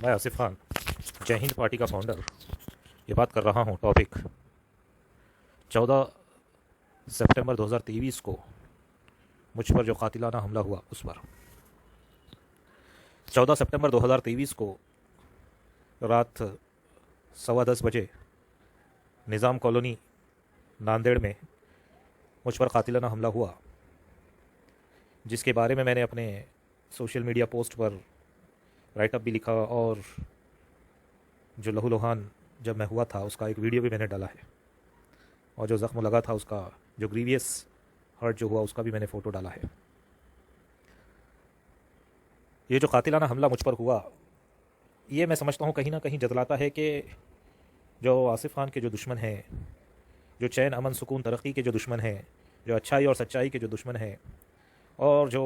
मैं आसिफ खान, जय हिंद पार्टी का फाउंडर, ये बात कर रहा हूँ। टॉपिक 14 सितंबर 2023 को मुझ पर जो कातिलाना हमला हुआ उस पर। 14 सितंबर 2023 को रात 10:15 बजे निज़ाम कॉलोनी नांदेड़ में मुझ पर कातिलाना हमला हुआ, जिसके बारे में मैंने अपने सोशल मीडिया पोस्ट पर राइटअप भी लिखा और जो लहूलुहान जब मैं हुआ था उसका एक वीडियो भी मैंने डाला है, और जो ज़ख्म लगा था उसका, जो ग्रीवियस हर्ट जो हुआ उसका भी मैंने फ़ोटो डाला है। ये जो कातिलाना हमला मुझ पर हुआ, ये मैं समझता हूँ कहीं ना कहीं जतलाता है कि जो आसिफ खान के जो दुश्मन हैं, जो चैन अमन सुकून तरक्की के जो दुश्मन हैं, जो अच्छाई और सच्चाई के जो दुश्मन हैं, और जो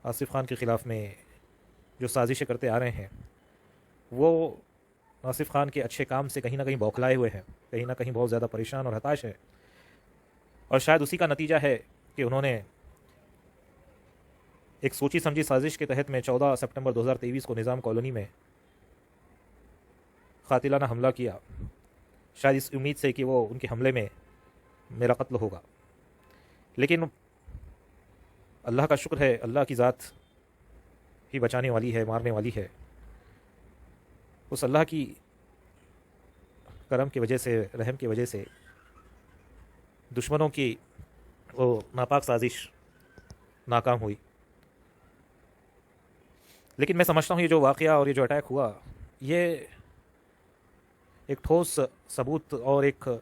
आसिफ खान के ख़िलाफ़ में जो साजिशें करते आ रहे हैं, वो आसिफ खान के अच्छे काम से कहीं ना कहीं बौखलाए हुए हैं, कहीं ना कहीं बहुत ज़्यादा परेशान और हताश है। और शायद उसी का नतीजा है कि उन्होंने एक सोची समझी साजिश के तहत में 14 सितंबर 2023 को निज़ाम कॉलोनी में कातिलाना हमला किया, शायद इस उम्मीद से कि वो उनके हमले में मेरा कत्ल होगा। लेकिन अल्लाह का शुक्र है, अल्लाह की ज़ात ही बचाने वाली है, मारने वाली है। उस अल्लाह की करम की वजह से, रहम की वजह से दुश्मनों की वो नापाक साजिश नाकाम हुई। लेकिन मैं समझता हूँ ये जो वाक़या और ये जो अटैक हुआ, ये एक ठोस सबूत और एक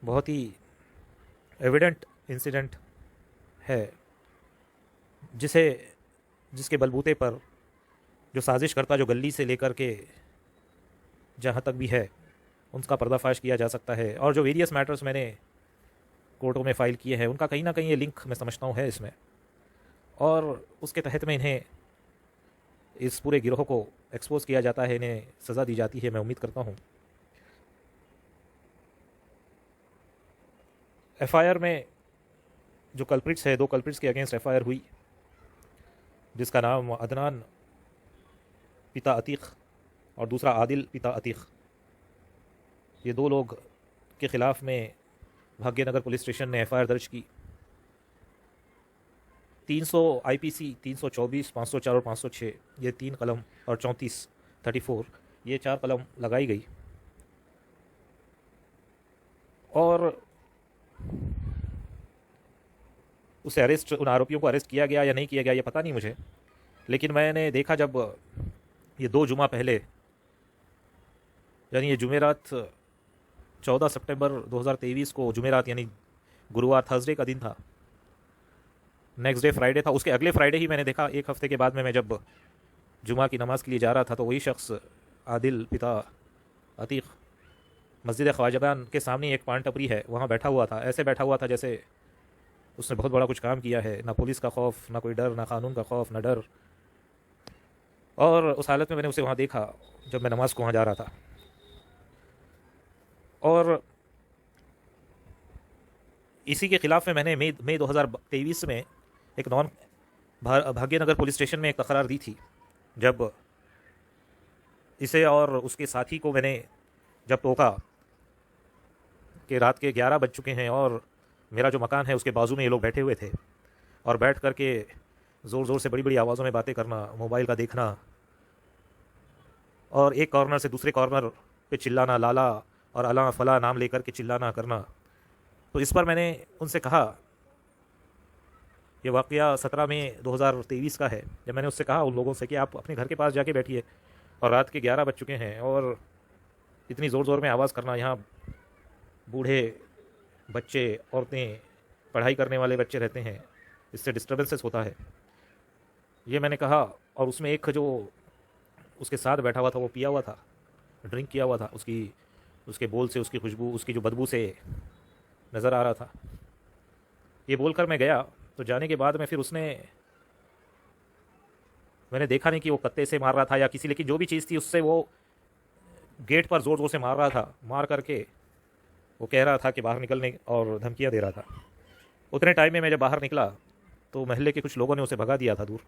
बहुत ही एविडेंट इंसिडेंट है, जिसके बलबूते पर जो साजिश करता, जो गली से लेकर के जहाँ तक भी है, उनका पर्दाफाश किया जा सकता है। और जो वेरियस मैटर्स मैंने कोर्टों में फ़ाइल किए हैं, उनका कहीं ना कहीं ये लिंक मैं समझता हूँ है इसमें, और उसके तहत में इन्हें, इस पूरे गिरोह को एक्सपोज़ किया जाता है, इन्हें सज़ा दी जाती है। मैं उम्मीद करता हूँ एफ़आईआर में जो कल्प्रिट्स है, 2 कल्प्रिट्स के अगेंस्ट एफ़आईआर हुई, जिसका नाम अदनान पिता अतीक और दूसरा आदिल पिता अतीक, ये 2 लोग के ख़िलाफ़ में भाग्यनगर पुलिस स्टेशन ने एफ़आईआर दर्ज की। 300 आईपीसी 324, 504 और 506, ये 3 कलम, और 34 ये 4 कलम लगाई गई। और उसे अरेस्ट, उन आरोपियों को अरेस्ट किया गया या नहीं किया गया ये पता नहीं मुझे, लेकिन मैंने देखा जब ये 2 जुमा पहले, यानी ये जुमेरात 14 सितंबर 2023 को, जुमेरात यानी गुरुवार, थर्सडे का दिन था, नेक्स्ट डे फ्राइडे था, उसके अगले फ्राइडे ही मैंने देखा, एक हफ़्ते के बाद में मैं जब जुमा की नमाज़ के लिए जा रहा था, तो वही शख्स आदिल पिता अतीक मस्जिद ख्वाजागान के सामने एक पान टपरी है, वहाँ बैठा हुआ था। ऐसे बैठा हुआ था जैसे उसने बहुत बड़ा कुछ काम किया है, ना पुलिस का खौफ, ना कोई डर, ना कानून का खौफ, ना डर। और उस हालत में मैंने उसे वहाँ देखा जब मैं नमाज़ को वहाँ जा रहा था। और इसी के ख़िलाफ़ में मैंने मई 2023 में एक भाग्यनगर पुलिस स्टेशन में एक तकरार दी थी, जब इसे और उसके साथी को मैंने जब टोका कि रात के 11 बज चुके हैं और मेरा जो मकान है उसके बाजू में ये लोग बैठे हुए थे, और बैठ कर के ज़ोर ज़ोर से बड़ी बड़ी आवाज़ों में बातें करना, मोबाइल का देखना, और एक कॉर्नर से दूसरे कॉर्नर पे चिल्लाना, लाला और अला फला नाम लेकर के चिल्लाना करना। तो इस पर मैंने उनसे कहा, ये वाक़या 17 मई 2023 का है, जब मैंने उससे कहा उन लोगों से कि आप अपने घर के पास जाके बैठिए, और रात के 11 बज चुके हैं और इतनी ज़ोर ज़ोर में आवाज़ करना, यहाँ बूढ़े, बच्चे, औरतें, पढ़ाई करने वाले बच्चे रहते हैं, इससे डिस्टर्बेंसेस होता है, ये मैंने कहा। और उसमें एक जो उसके साथ बैठा हुआ था वो पिया हुआ था, ड्रिंक किया हुआ था, उसके बोल से, उसकी खुशबू, उसकी जो बदबू से नज़र आ रहा था। ये बोलकर मैं गया, तो जाने के बाद में फिर मैंने देखा नहीं कि वो कत्ते से मार रहा था या किसी, लेकिन जो भी चीज़ थी उससे वो गेट पर ज़ोर ज़ोर से मार रहा था। मार करके वो कह रहा था कि बाहर निकलने, और धमकियाँ दे रहा था। उतने टाइम में मैं जब बाहर निकला तो महल्ले के कुछ लोगों ने उसे भगा दिया था दूर,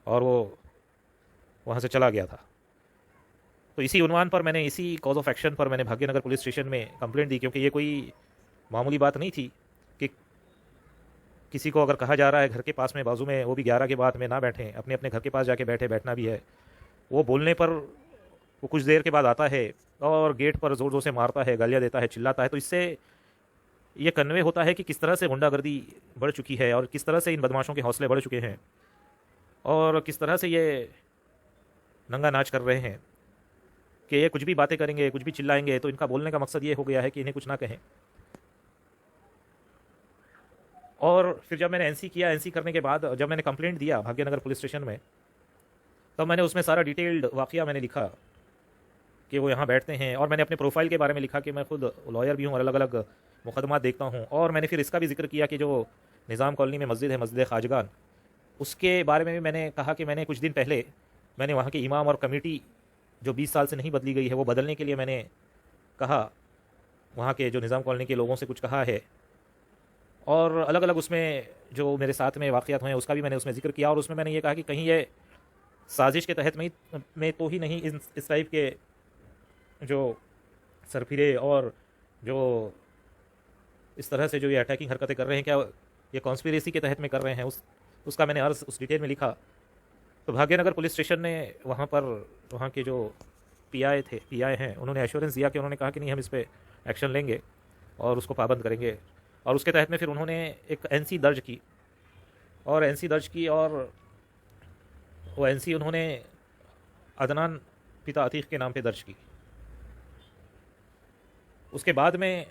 और वो वहाँ से चला गया था। तो इसी उन्वान पर मैंने, इसी कॉज ऑफ एक्शन पर मैंने भाग्यनगर पुलिस स्टेशन में कंप्लेंट दी, क्योंकि ये कोई मामूली बात नहीं थी कि किसी को अगर कहा जा रहा है घर के पास में, बाजू में, वो भी 11 के बाद में ना बैठें, अपने अपने घर के पास जाके बैठना भी है, वो बोलने पर वो कुछ देर के बाद आता है और गेट पर ज़ोर ज़ोर से मारता है, गालियाँ देता है, चिल्लाता है। तो इससे ये कन्वे होता है कि किस तरह से गुंडागर्दी बढ़ चुकी है और किस तरह से इन बदमाशों के हौसले बढ़ चुके हैं और किस तरह से ये नंगा नाच कर रहे हैं कि ये कुछ भी बातें करेंगे, कुछ भी चिल्लाएंगे। तो इनका बोलने का मकसद ये हो गया है कि इन्हें कुछ ना कहें। और फिर जब मैंने एनसी किया, एनसी करने के बाद जब मैंने कंप्लेंट दिया भाग्यनगर पुलिस स्टेशन में, तब मैंने उसमें सारा डिटेल्ड वाक़या मैंने लिखा कि वो यहाँ बैठते हैं, और मैंने अपने प्रोफाइल के बारे में लिखा कि मैं खुद लॉयर भी हूँ और अलग अलग मुकदमा देखता हूँ। और मैंने फिर इसका भी जिक्र किया कि जो निज़ाम कॉलोनी में मस्जिद है, मस्जिद ख्वाजगान, उसके बारे में भी मैंने कहा कि मैंने कुछ दिन पहले मैंने वहाँ के इमाम और कमेटी जो 20 साल से नहीं बदली गई है, वो बदलने के लिए मैंने कहा, वहाँ के जो निज़ाम कॉलोनी के लोगों से कुछ कहा है। और अलग अलग उसमें जो मेरे साथ में वाक़यात हुए हैं उसका भी मैंने उसमें ज़िक्र किया। और उसमें मैंने ये कहा कि कहीं ये साजिश के तहत में तो ही नहीं इस टाइप के जो सरफिरे और जो इस तरह से जो ये अटैकिंग हरकतें कर रहे हैं, क्या ये कॉन्स्पिरेसी के तहत में कर रहे हैं, उसका मैंने अर्ज़ उस डिटेल में लिखा। तो भाग्यनगर पुलिस स्टेशन ने वहाँ पर, वहाँ के जो पीआई हैं, उन्होंने एश्योरेंस दिया कि उन्होंने कहा कि नहीं, हम इस पर एक्शन लेंगे और उसको पाबंद करेंगे। और उसके तहत में फिर उन्होंने एक एनसी दर्ज की, और वो एनसी उन्होंने अदनान पिता अतीक के नाम पे दर्ज की। उसके बाद में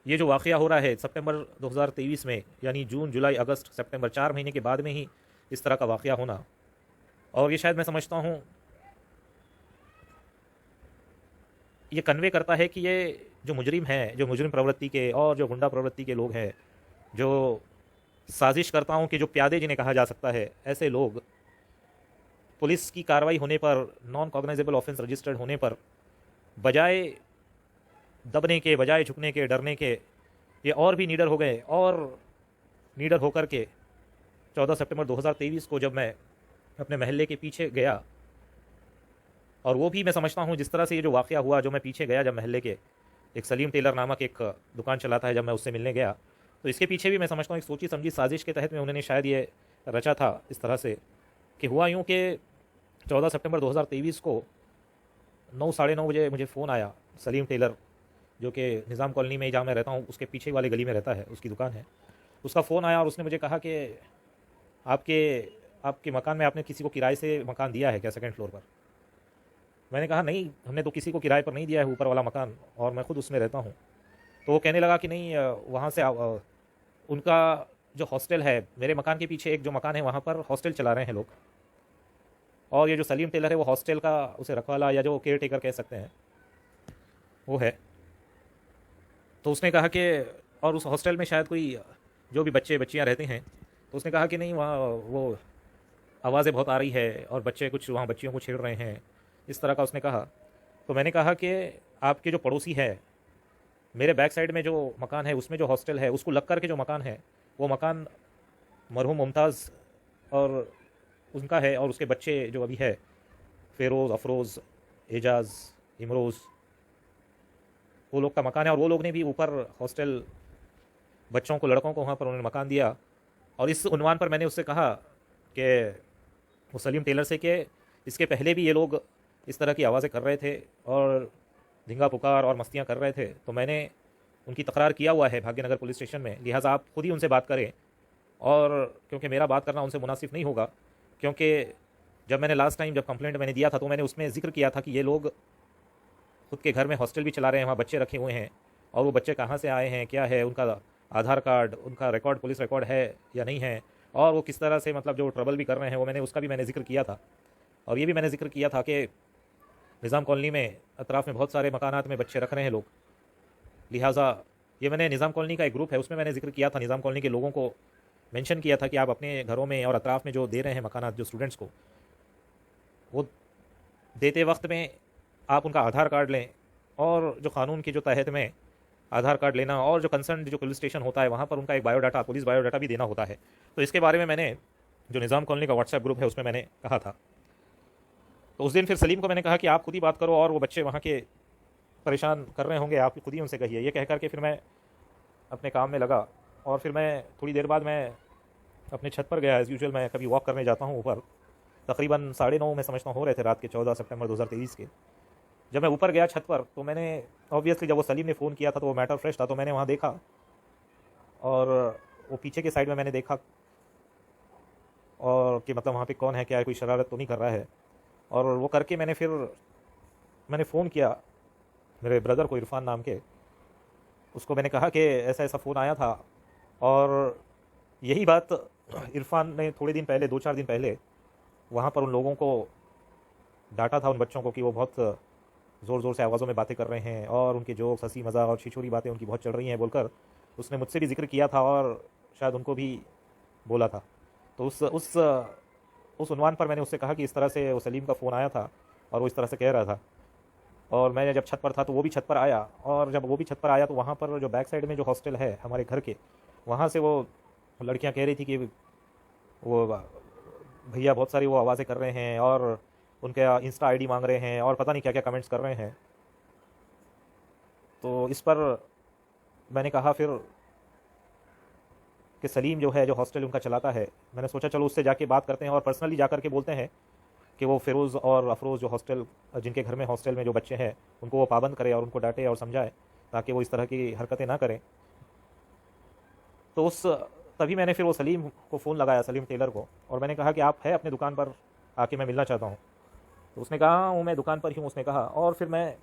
ये जो वाक़या हो रहा है सितंबर 2023 में, यानी जून, जुलाई, अगस्त, सितंबर, 4 महीने के बाद में ही इस तरह का वाक़या होना, और ये शायद मैं समझता हूँ ये कन्वे करता है कि ये जो मुजरिम हैं, जो मुजरिम प्रवृत्ति के और जो गुंडा प्रवृत्ति के लोग हैं, जो साजिशकर्ताओं के जो प्यादे जिन्हें कहा जा सकता है, ऐसे लोग पुलिस की कार्रवाई होने पर, नॉन कॉग्नाइजेबल ऑफेंस रजिस्टर्ड होने पर, बजाय दबने के, बजाय झुकने के, डरने के, ये और भी नीडर हो गए। और नीडर होकर के 14 सितंबर 2023 को जब मैं अपने महल्ले के पीछे गया, और वो भी मैं समझता हूँ जिस तरह से ये जो वाक़या हुआ, जो मैं पीछे गया जब महल्ले के, एक सलीम टेलर नामक एक दुकान चलाता है, जब मैं उससे मिलने गया, तो इसके पीछे भी मैं समझता हूँ एक सोची समझी साजिश के तहत में उन्होंने शायद ये रचा था। इस तरह से कि हुआ यूँ कि 14 सितंबर 2023 को 9, साढ़े 9 बजे मुझे फ़ोन आया। सलीम टेलर, जो कि निज़ाम कॉलोनी में जहाँ मैं रहता हूँ उसके पीछे वाले गली में रहता है, उसकी दुकान है, उसका फ़ोन आया और उसने मुझे कहा कि आपके मकान में आपने किसी को किराए से मकान दिया है क्या, सेकंड फ्लोर पर? मैंने कहा नहीं, हमने तो किसी को किराए पर नहीं दिया है ऊपर वाला मकान, और मैं खुद उसमें रहता हूँ। तो वो कहने लगा कि नहीं, वहाँ से उनका जो हॉस्टल है, मेरे मकान के पीछे एक जो मकान है वहाँ पर हॉस्टल चला रहे हैं लोग, और ये जो सलीम टेलर है वो हॉस्टल का उसे रखवाला या जो केयर टेकर कह सकते हैं वो है। तो उसने कहा कि, और उस हॉस्टल में शायद कोई जो भी बच्चियाँ रहते हैं, तो उसने कहा कि नहीं, वहाँ वो आवाज़ें बहुत आ रही है और बच्चे कुछ वहाँ बच्चियों को छेड़ रहे हैं, इस तरह का उसने कहा। तो मैंने कहा कि आपके जो पड़ोसी है, मेरे बैक साइड में जो मकान है उसमें जो हॉस्टल है उसको लग कर के जो मकान है, वो मकान मरहूम मुमताज़ और उनका है, और उसके बच्चे जो अभी है, फ़ेरोज़, अफरोज़, एजाज़, इमरोज़, वो लोग का मकान है। और वो लोग ने भी ऊपर हॉस्टल बच्चों को, लड़कों को वहाँ पर उन्होंने मकान दिया। और इस उन्वान पर मैंने उससे कहा कि वो सलीम टेलर से कि इसके पहले भी ये लोग इस तरह की आवाज़ें कर रहे थे और धिंगा पुकार और मस्तियाँ कर रहे थे, तो मैंने उनकी तकरार किया हुआ है भाग्यनगर पुलिस स्टेशन में, लिहाजा आप खुद ही उनसे बात करें। और क्योंकि मेरा बात करना उनसे मुनासिब नहीं होगा, क्योंकि जब मैंने लास्ट टाइम जब कंप्लेंट मैंने दिया था तो मैंने उसमें जिक्र किया था कि ये लोग खुद के घर में हॉस्टल भी चला रहे हैं, वहाँ बच्चे रखे हुए हैं, और वो बच्चे कहाँ से आए हैं, क्या है उनका आधार कार्ड, उनका रिकॉर्ड, पुलिस रिकॉर्ड है या नहीं है, और वो किस तरह से मतलब जो ट्रबल भी कर रहे हैं, वो मैंने उसका भी मैंने जिक्र किया था। और ये भी मैंने जिक्र किया था कि निज़ाम कॉलोनी में अतराफ़ में बहुत सारे मकानात में बच्चे रख रहे हैं लोग, लिहाजा ये मैंने निज़ाम कॉलोनी का एक ग्रुप है उसमें मैंने जिक्र किया था, निज़ाम कॉलोनी के लोगों को मेंशन किया था कि आप अपने घरों में और अतराफ़ में जो दे रहे हैं मकानात जो स्टूडेंट्स को, वो देते वक्त में आप उनका आधार कार्ड लें, और जो कानून के जो तहत में आधार कार्ड लेना, और जो कंसर्न जो पुलिस स्टेशन होता है वहाँ पर उनका एक बायोडाटा, पुलिस बायोडाटा भी देना होता है। तो इसके बारे में मैंने जो निज़ाम कॉलोनी का व्हाट्सएप ग्रुप है उसमें मैंने कहा था। तो उस दिन फिर सलीम को मैंने कहा कि आप खुद ही बात करो, और वो बच्चे वहाँ के परेशान कर रहे होंगे, आप खुद ही उनसे कहिए। ये कह करके फिर मैं अपने काम में लगा, और फिर मैं थोड़ी देर बाद मैं अपने छत पर गया। एज़ यूजुअल मैं कभी वॉक करने जाता हूँ ऊपर, तकरीबन 9:30 में समझता हूँ हो रहे थे रात के 14 सितंबर 2023 के। जब मैं ऊपर गया छत पर तो मैंने ऑब्वियसली, जब वो सलीम ने फ़ोन किया था तो वो मैटर फ्रेश था, तो मैंने वहाँ देखा, और वो पीछे के साइड में मैंने देखा, और कि मतलब वहाँ पे कौन है, क्या है, कोई शरारत तो नहीं कर रहा है। और वो करके मैंने फ़ोन किया मेरे ब्रदर को, इरफान नाम के। उसको मैंने कहा कि ऐसा ऐसा फ़ोन आया था, और यही बात इरफान ने थोड़े दिन पहले, 2-4 दिन पहले वहाँ पर उन लोगों को डांटा था, उन बच्चों को, कि वो बहुत ज़ोर ज़ोर से आवाज़ों में बातें कर रहे हैं, और उनके जोक्स, हंसी मजाक और छिछोरी बातें उनकी बहुत चल रही हैं बोलकर उसने मुझसे भी जिक्र किया था, और शायद उनको भी बोला था। तो उस उन्वान पर मैंने उससे कहा कि इस तरह से वो सलीम का फ़ोन आया था, और वो इस तरह से कह रहा था। और मैं जब छत पर था तो वो भी छत पर आया, और जब वो भी छत पर आया तो वहाँ पर जो बैक साइड में जो हॉस्टल है हमारे घर के, वहाँ से वो लड़कियाँ कह रही थी कि वो भैया बहुत सारी वो आवाज़ें कर रहे हैं, और उनके इंस्टा आईडी मांग रहे हैं, और पता नहीं क्या क्या कमेंट्स कर रहे हैं। तो इस पर मैंने कहा फिर कि सलीम जो है, जो हॉस्टल उनका चलाता है, मैंने सोचा चलो उससे जाके बात करते हैं, और पर्सनली जा करके बोलते हैं कि वो फ़िरोज़ और अफरोज़ जो हॉस्टल, जिनके घर में हॉस्टल में जो बच्चे हैं, उनको वो पाबंद करे और उनको डांटे और समझाए, ताकि वो इस तरह की हरकतें ना करें। तो तभी मैंने फिर वो सलीम को फ़ोन लगाया, सलीम टेलर को, और मैंने कहा कि आप है अपने दुकान पर, आके मैं मिलना चाहता हूँ। तो उसने कहा हाँ हूँ, मैं दुकान पर ही हूँ, उसने कहा। और फिर मैं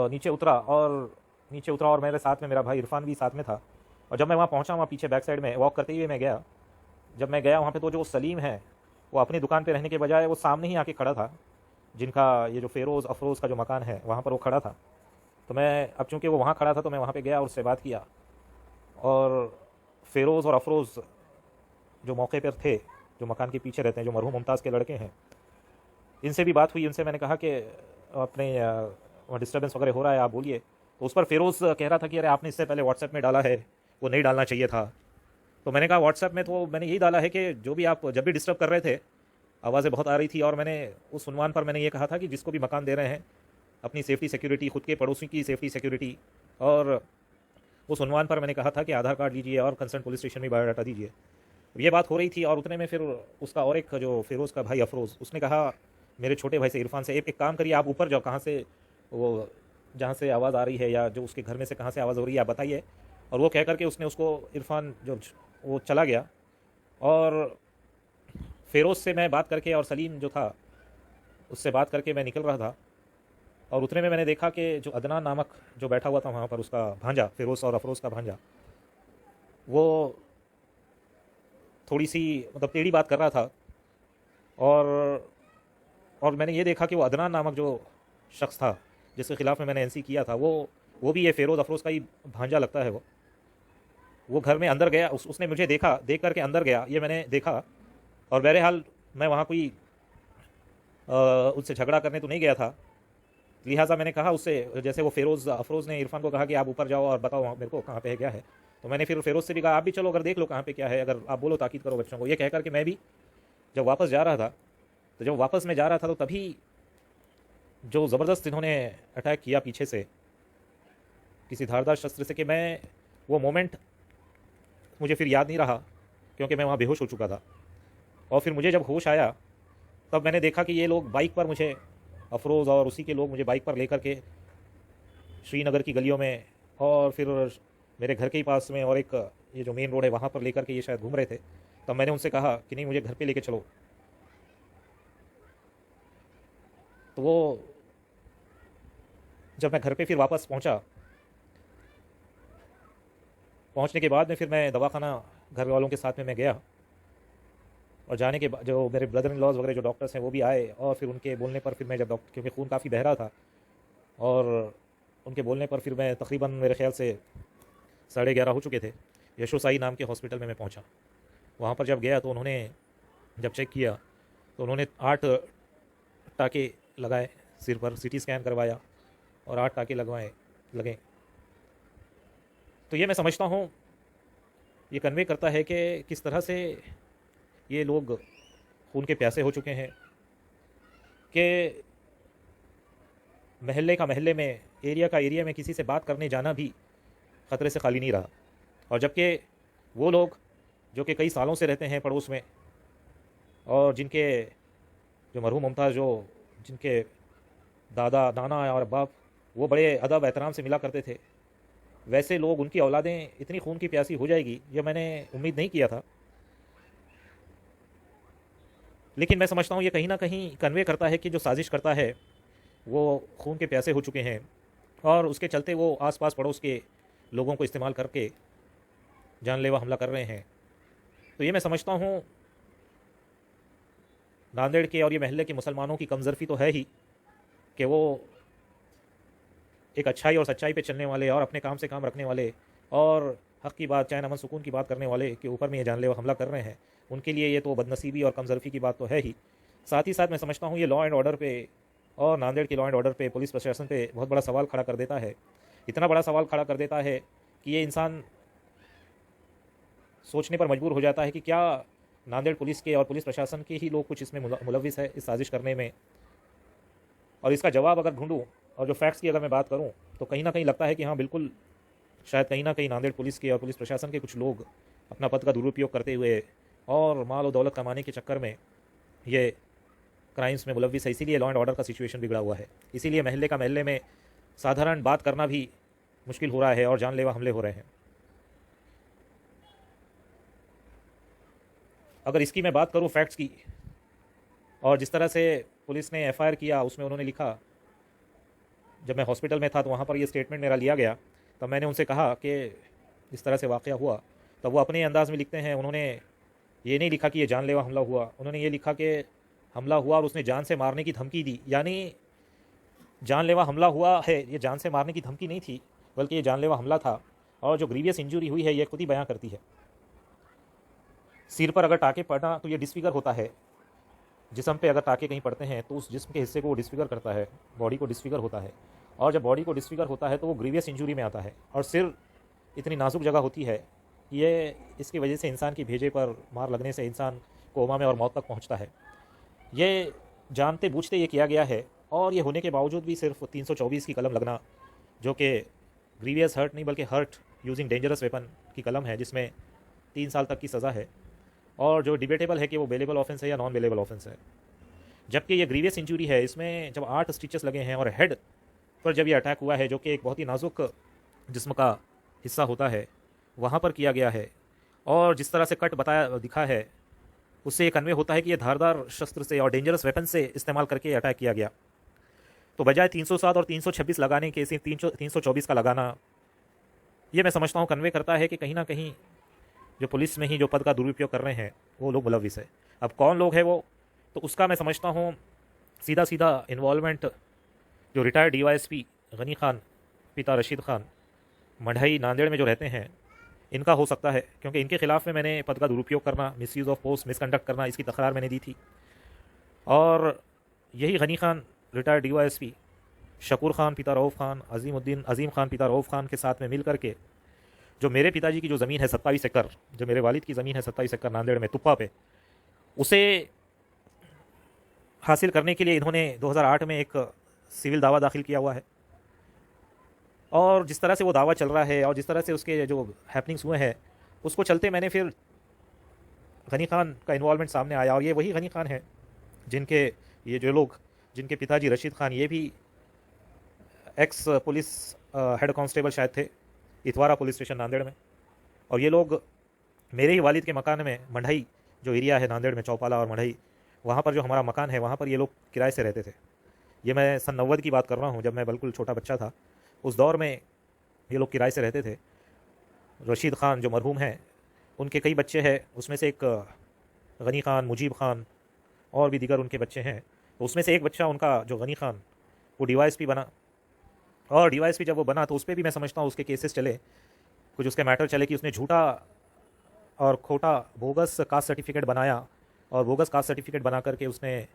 नीचे उतरा, और मेरे साथ में मेरा भाई इरफान भी साथ में था। और जब मैं वहाँ पहुँचा, वहाँ पीछे बैक साइड में वॉक करते हुए मैं गया, जब मैं गया वहाँ पे, तो जो सलीम है वो अपनी दुकान पे रहने के बजाय वो सामने ही आके खड़ा था, जिनका ये जो फ़िरोज़ अफरोज़ का जो मकान है वहाँ पर वो खड़ा था। तो मैं, अब चूँकि वो वहाँ खड़ा था, तो मैं वहाँ पे गया और उससे बात किया। और फ़िरोज़ और अफरोज़ जो मौके पर थे, जो मकान के पीछे रहते हैं, जो मरहूम मुमताज़ के लड़के हैं, इनसे भी बात हुई। उनसे मैंने कहा कि अपने वहाँ डिस्टर्बेंस वगैरह हो रहा है, आप बोलिए। तो उस पर फ़िरोज़ कह रहा था कि अरे आपने इससे पहले व्हाट्सएप में डाला है, वो नहीं डालना चाहिए था। तो मैंने कहा व्हाट्सएप में तो मैंने यही डाला है कि जो भी आप जब भी डिस्टर्ब कर रहे थे, आवाज़ें बहुत आ रही थी, और मैंने उस उन्वान पर मैंने ये कहा था कि जिसको भी मकान दे रहे हैं, अपनी सेफ्टी सिक्योरिटी, खुद के पड़ोसी की सेफ्टी सिक्योरिटी, और उस उन्वान पर मैंने कहा था कि आधार कार्ड लीजिए और कंसर्न पुलिस स्टेशन में बायोडाटा दीजिए। ये बात हो रही थी, और उतने में फिर उसका और एक जो फ़िरोज़ का भाई अफरोज़, उसने कहा मेरे छोटे भाई से, इरफान से, एक काम करिए, आप ऊपर जाओ, कहाँ से वो, जहाँ से आवाज़ आ रही है, या जो उसके घर में से कहाँ से आवाज़ हो रही है, आप बताइए। और वो कह करके उसने उसको, इरफान जो, वो चला गया। और फ़िरोज़ से मैं बात करके, और सलीम जो था उससे बात करके मैं निकल रहा था, और उतने में मैंने देखा कि जो अदनान नामक जो बैठा हुआ था वहाँ पर, उसका भांजा, फ़िरोज़ और अफरोज़ का भांजा, वो थोड़ी सी मतलब टेढ़ी बात कर रहा था। और मैंने ये देखा कि वो अदनान नामक जो शख्स था, जिसके ख़िलाफ़ में मैंने एनसी किया था, वो भी ये फ़िरोज़ अफरोज़ का ही भांजा लगता है। वो घर में अंदर गया, उसने मुझे देखा, देख करके अंदर गया, ये मैंने देखा। और बहरहाल मैं वहाँ कोई उससे झगड़ा करने तो नहीं गया था, लिहाजा मैंने कहा उससे, जैसे वो फ़िरोज़ अफरोज़ ने इरफान को कहा कि आप ऊपर जाओ और बताओ मेरे को कहाँ पे है, क्या है। तो मैंने फिर फ़िरोज़ से भी कहा आप भी चलो, अगर देख लो कहाँ पे क्या है, अगर आप बोलो ताकीद करो बच्चों को। ये कह करके मैं भी जब वापस जा रहा था, तो जब वापस मैं जा रहा था तो तभी जो ज़बरदस्त इन्होंने अटैक किया पीछे से किसी धारदार शस्त्र से, कि मैं वो मोमेंट मुझे फिर याद नहीं रहा, क्योंकि मैं वहाँ बेहोश हो चुका था। और फिर मुझे जब होश आया, तब मैंने देखा कि ये लोग बाइक पर मुझे, अफरोज़ और उसी के लोग मुझे बाइक पर लेकर के श्रीनगर की गलियों में, और फिर मेरे घर के ही पास में और एक ये जो मेन रोड है वहाँ पर लेकर के ये शायद घूम रहे थे। तब मैंने उनसे कहा कि नहीं, मुझे घर पे लेके चलो। तो वो, जब मैं घर पे फिर वापस पहुँचने के बाद में फिर मैं दवाखाना घर वालों के साथ में मैं गया। और जाने के बाद जो मेरे ब्रदर इन लॉज वगैरह जो डॉक्टर्स हैं वो भी आए, और फिर उनके बोलने पर फिर मैं जब डॉक्टर, क्योंकि खून काफ़ी बह रहा था, और उनके बोलने पर फिर मैं तकरीबन मेरे ख्याल से 11:30 हो चुके थे, यशोसाई नाम के हॉस्पिटल में मैं पहुंचा। वहाँ पर जब गया तो उन्होंने जब चेक किया तो उन्होंने 8 टाँके लगाए सिर पर, सीटी स्कैन करवाया और 8 टाँके लगे। तो ये मैं समझता हूँ ये कन्वे करता है कि किस तरह से ये लोग खून के प्यासे हो चुके हैं कि महल्ले में, एरिया में किसी से बात करने जाना भी ख़तरे से खाली नहीं रहा। और जबकि वो लोग जो कि कई सालों से रहते हैं पड़ोस में, और जिनके जो मरहूम मुमताज़, जो जिनके दादा नाना और बाप वो बड़े अदब एहतराम से मिला करते थे, वैसे लोग, उनकी औलादें इतनी खून की प्यासी हो जाएगी, ये मैंने उम्मीद नहीं किया था। लेकिन मैं समझता हूँ ये कहीं ना कहीं कन्वे करता है कि जो साजिश करता है वो खून के प्यासे हो चुके हैं, और उसके चलते वो आसपास पड़ोस के लोगों को इस्तेमाल करके जानलेवा हमला कर रहे हैं। तो ये मैं समझता हूँ नांदेड़ के और ये महल्ले के मुसलमानों की कमज़रफ़ी तो है ही कि वो एक अच्छाई और सच्चाई पे चलने वाले और अपने काम से काम रखने वाले और हक़ की बात, चैन अमन सुकून की बात करने वाले के ऊपर में ये जानलेवा हमला कर रहे हैं। उनके लिए ये तो बदनसीबी और कमज़रफ़ी की बात तो है ही। साथ ही साथ मैं समझता हूँ ये लॉ एंड ऑर्डर पे और नांदेड़ की लॉ एंड ऑर्डर पे, पुलिस प्रशासन पे बहुत बड़ा सवाल खड़ा कर देता है। इतना बड़ा सवाल खड़ा कर देता है कि ये इंसान सोचने पर मजबूर हो जाता है कि क्या नांदेड़ पुलिस के और पुलिस प्रशासन के ही लोग कुछ इसमें मुलविस है इस साजिश करने में। और इसका जवाब अगर ढूंढूं और जो फैक्ट्स की अगर मैं बात करूं तो कहीं ना कहीं लगता है कि हाँ बिल्कुल, शायद कहीं ना कहीं नांदेड़ पुलिस के और पुलिस प्रशासन के कुछ लोग अपना पद का दुरुपयोग करते हुए और माल और दौलत कमाने के चक्कर में ये क्राइम्स में मुलविस है। इसीलिए लॉ एंड ऑर्डर का सिचुएशन बिगड़ा हुआ है। इसीलिए महल्ले में साधारण बात करना भी मुश्किल हो रहा है और जानलेवा हमले हो रहे हैं। अगर इसकी मैं बात करूं फैक्ट्स की, और जिस तरह से पुलिस ने एफआईआर किया उसमें उन्होंने लिखा, जब मैं हॉस्पिटल में था तो वहाँ पर ये स्टेटमेंट मेरा लिया गया, तब मैंने उनसे कहा कि इस तरह से वाक़या हुआ, तब वो अपने अंदाज़ में लिखते हैं। उन्होंने ये नहीं लिखा कि ये जानलेवा हमला हुआ, उन्होंने ये लिखा कि हमला हुआ और उसने जान से मारने की धमकी दी। यानी जानलेवा हमला हुआ है, ये जान से मारने की धमकी नहीं थी, बल्कि ये जानलेवा हमला था। और जो ग्रीवियस इंजरी हुई है ये खुद ही बयां करती है। सिर पर अगर टाँके पड़ना तो ये डिसफिगर होता है। जिस्म पे अगर टाँके कहीं पड़ते हैं तो उस जिस्म के हिस्से को वो डिसफिगर करता है, बॉडी को डिसफिगर होता है। और जब बॉडी को डिसफिगर होता है तो वो ग्रीवियस इंजरी में आता है। और सिर इतनी नाजुक जगह होती है कि ये इसकी वजह से इंसान की भेजे पर मार लगने से इंसान कोमा में और मौत तक पहुंचता है। ये जानते बूझते ये किया गया है, और ये होने के बावजूद भी सिर्फ 324 की कलम लगना, जो कि ग्रीवियस हर्ट नहीं बल्कि हर्ट यूजिंग डेंजरस वेपन की कलम है, जिसमें 3 साल तक की सज़ा है, और जो डिबेटेबल है कि वो बेलेबल ऑफेंस है या नॉन बेलेबल ऑफेंस है। जबकि ये ग्रीवियस इंजरी है, इसमें जब 8 स्टिचेस लगे हैं और हेड पर जब ये अटैक हुआ है, जो कि एक बहुत ही नाजुक जिस्म का हिस्सा होता है, वहाँ पर किया गया है। और जिस तरह से कट बताया दिखा है उससे ये कन्वे होता है कि ये धारदार शस्त्र से और डेंजरस वेपन से इस्तेमाल करके अटैक किया गया। तो बजाय 307 और 326 लगाने के इसे 324 का लगाना, ये मैं समझता हूँ कन्वे करता है कि कहीं ना कहीं जो पुलिस में ही जो पद का दुरुपयोग कर रहे हैं वो लोग मुलविस है। अब कौन लोग हैं वो, तो उसका मैं समझता हूँ सीधा इन्वॉल्वमेंट जो रिटायर्ड डीवाईएसपी गनी खान पिता रशीद खान मढ़ई नांदेड़ में जो रहते हैं इनका हो सकता है, क्योंकि इनके खिलाफ में मैंने पद का दुरुपयोग करना, मिसयूज़ ऑफ पोस्ट, मिसकंडक्ट करना, इसकी तकरार मैंने दी थी। और यही गनी खान रिटायर्ड डीवाईएसपी शकूर खान पिता रऊफ़ खान, अजीम खान पिता रऊफ़ खान के साथ में मिल करके जो मेरे पिताजी की जो ज़मीन है 27 एकड़, जो मेरे वालिद की ज़मीन है 27 एकड़ नांदेड़ में तुप्पा पे, उसे हासिल करने के लिए इन्होंने 2008 में एक सिविल दावा दाखिल किया हुआ है। और जिस तरह से वो दावा चल रहा है और जिस तरह से उसके जो हैपनिंग्स हुए हैं उसको चलते मैंने फिर गनी खान का इन्वॉल्वमेंट सामने आया। और ये वही गनी खान है जिनके, ये जो लोग जिनके पिताजी रशीद खान, ये भी एक्स पुलिस हेड कांस्टेबल शायद थे इतवारा पुलिस स्टेशन नांदेड़ में। और ये लोग मेरे ही वालिद के मकान में, मढ़ई जो एरिया है नांदेड़ में, चौपाला और मढ़ई, वहाँ पर जो हमारा मकान है वहाँ पर ये लोग किराए से रहते थे। ये मैं सन 90 की बात कर रहा हूँ, जब मैं बिल्कुल छोटा बच्चा था। उस दौर में ये लोग किराए से रहते थे। रशीद खान जो मरहूम हैं उनके कई बच्चे हैं, उसमें से एक गनी खान, मुजीब खान और भी दीगर उनके बच्चे हैं। तो उसमें से एक बच्चा उनका जो गनी खान, वो डीवाईएसपी बना। और डीवाईएसपी जब वो बना तो उस पर भी मैं समझता हूँ उसके केसेस चले, कुछ उसके मैटर चले कि उसने झूठा और खोटा बोगस कास्ट सर्टिफिकेट बनाया, और बोगस कास्ट सर्टिफिकेट बना करके उसने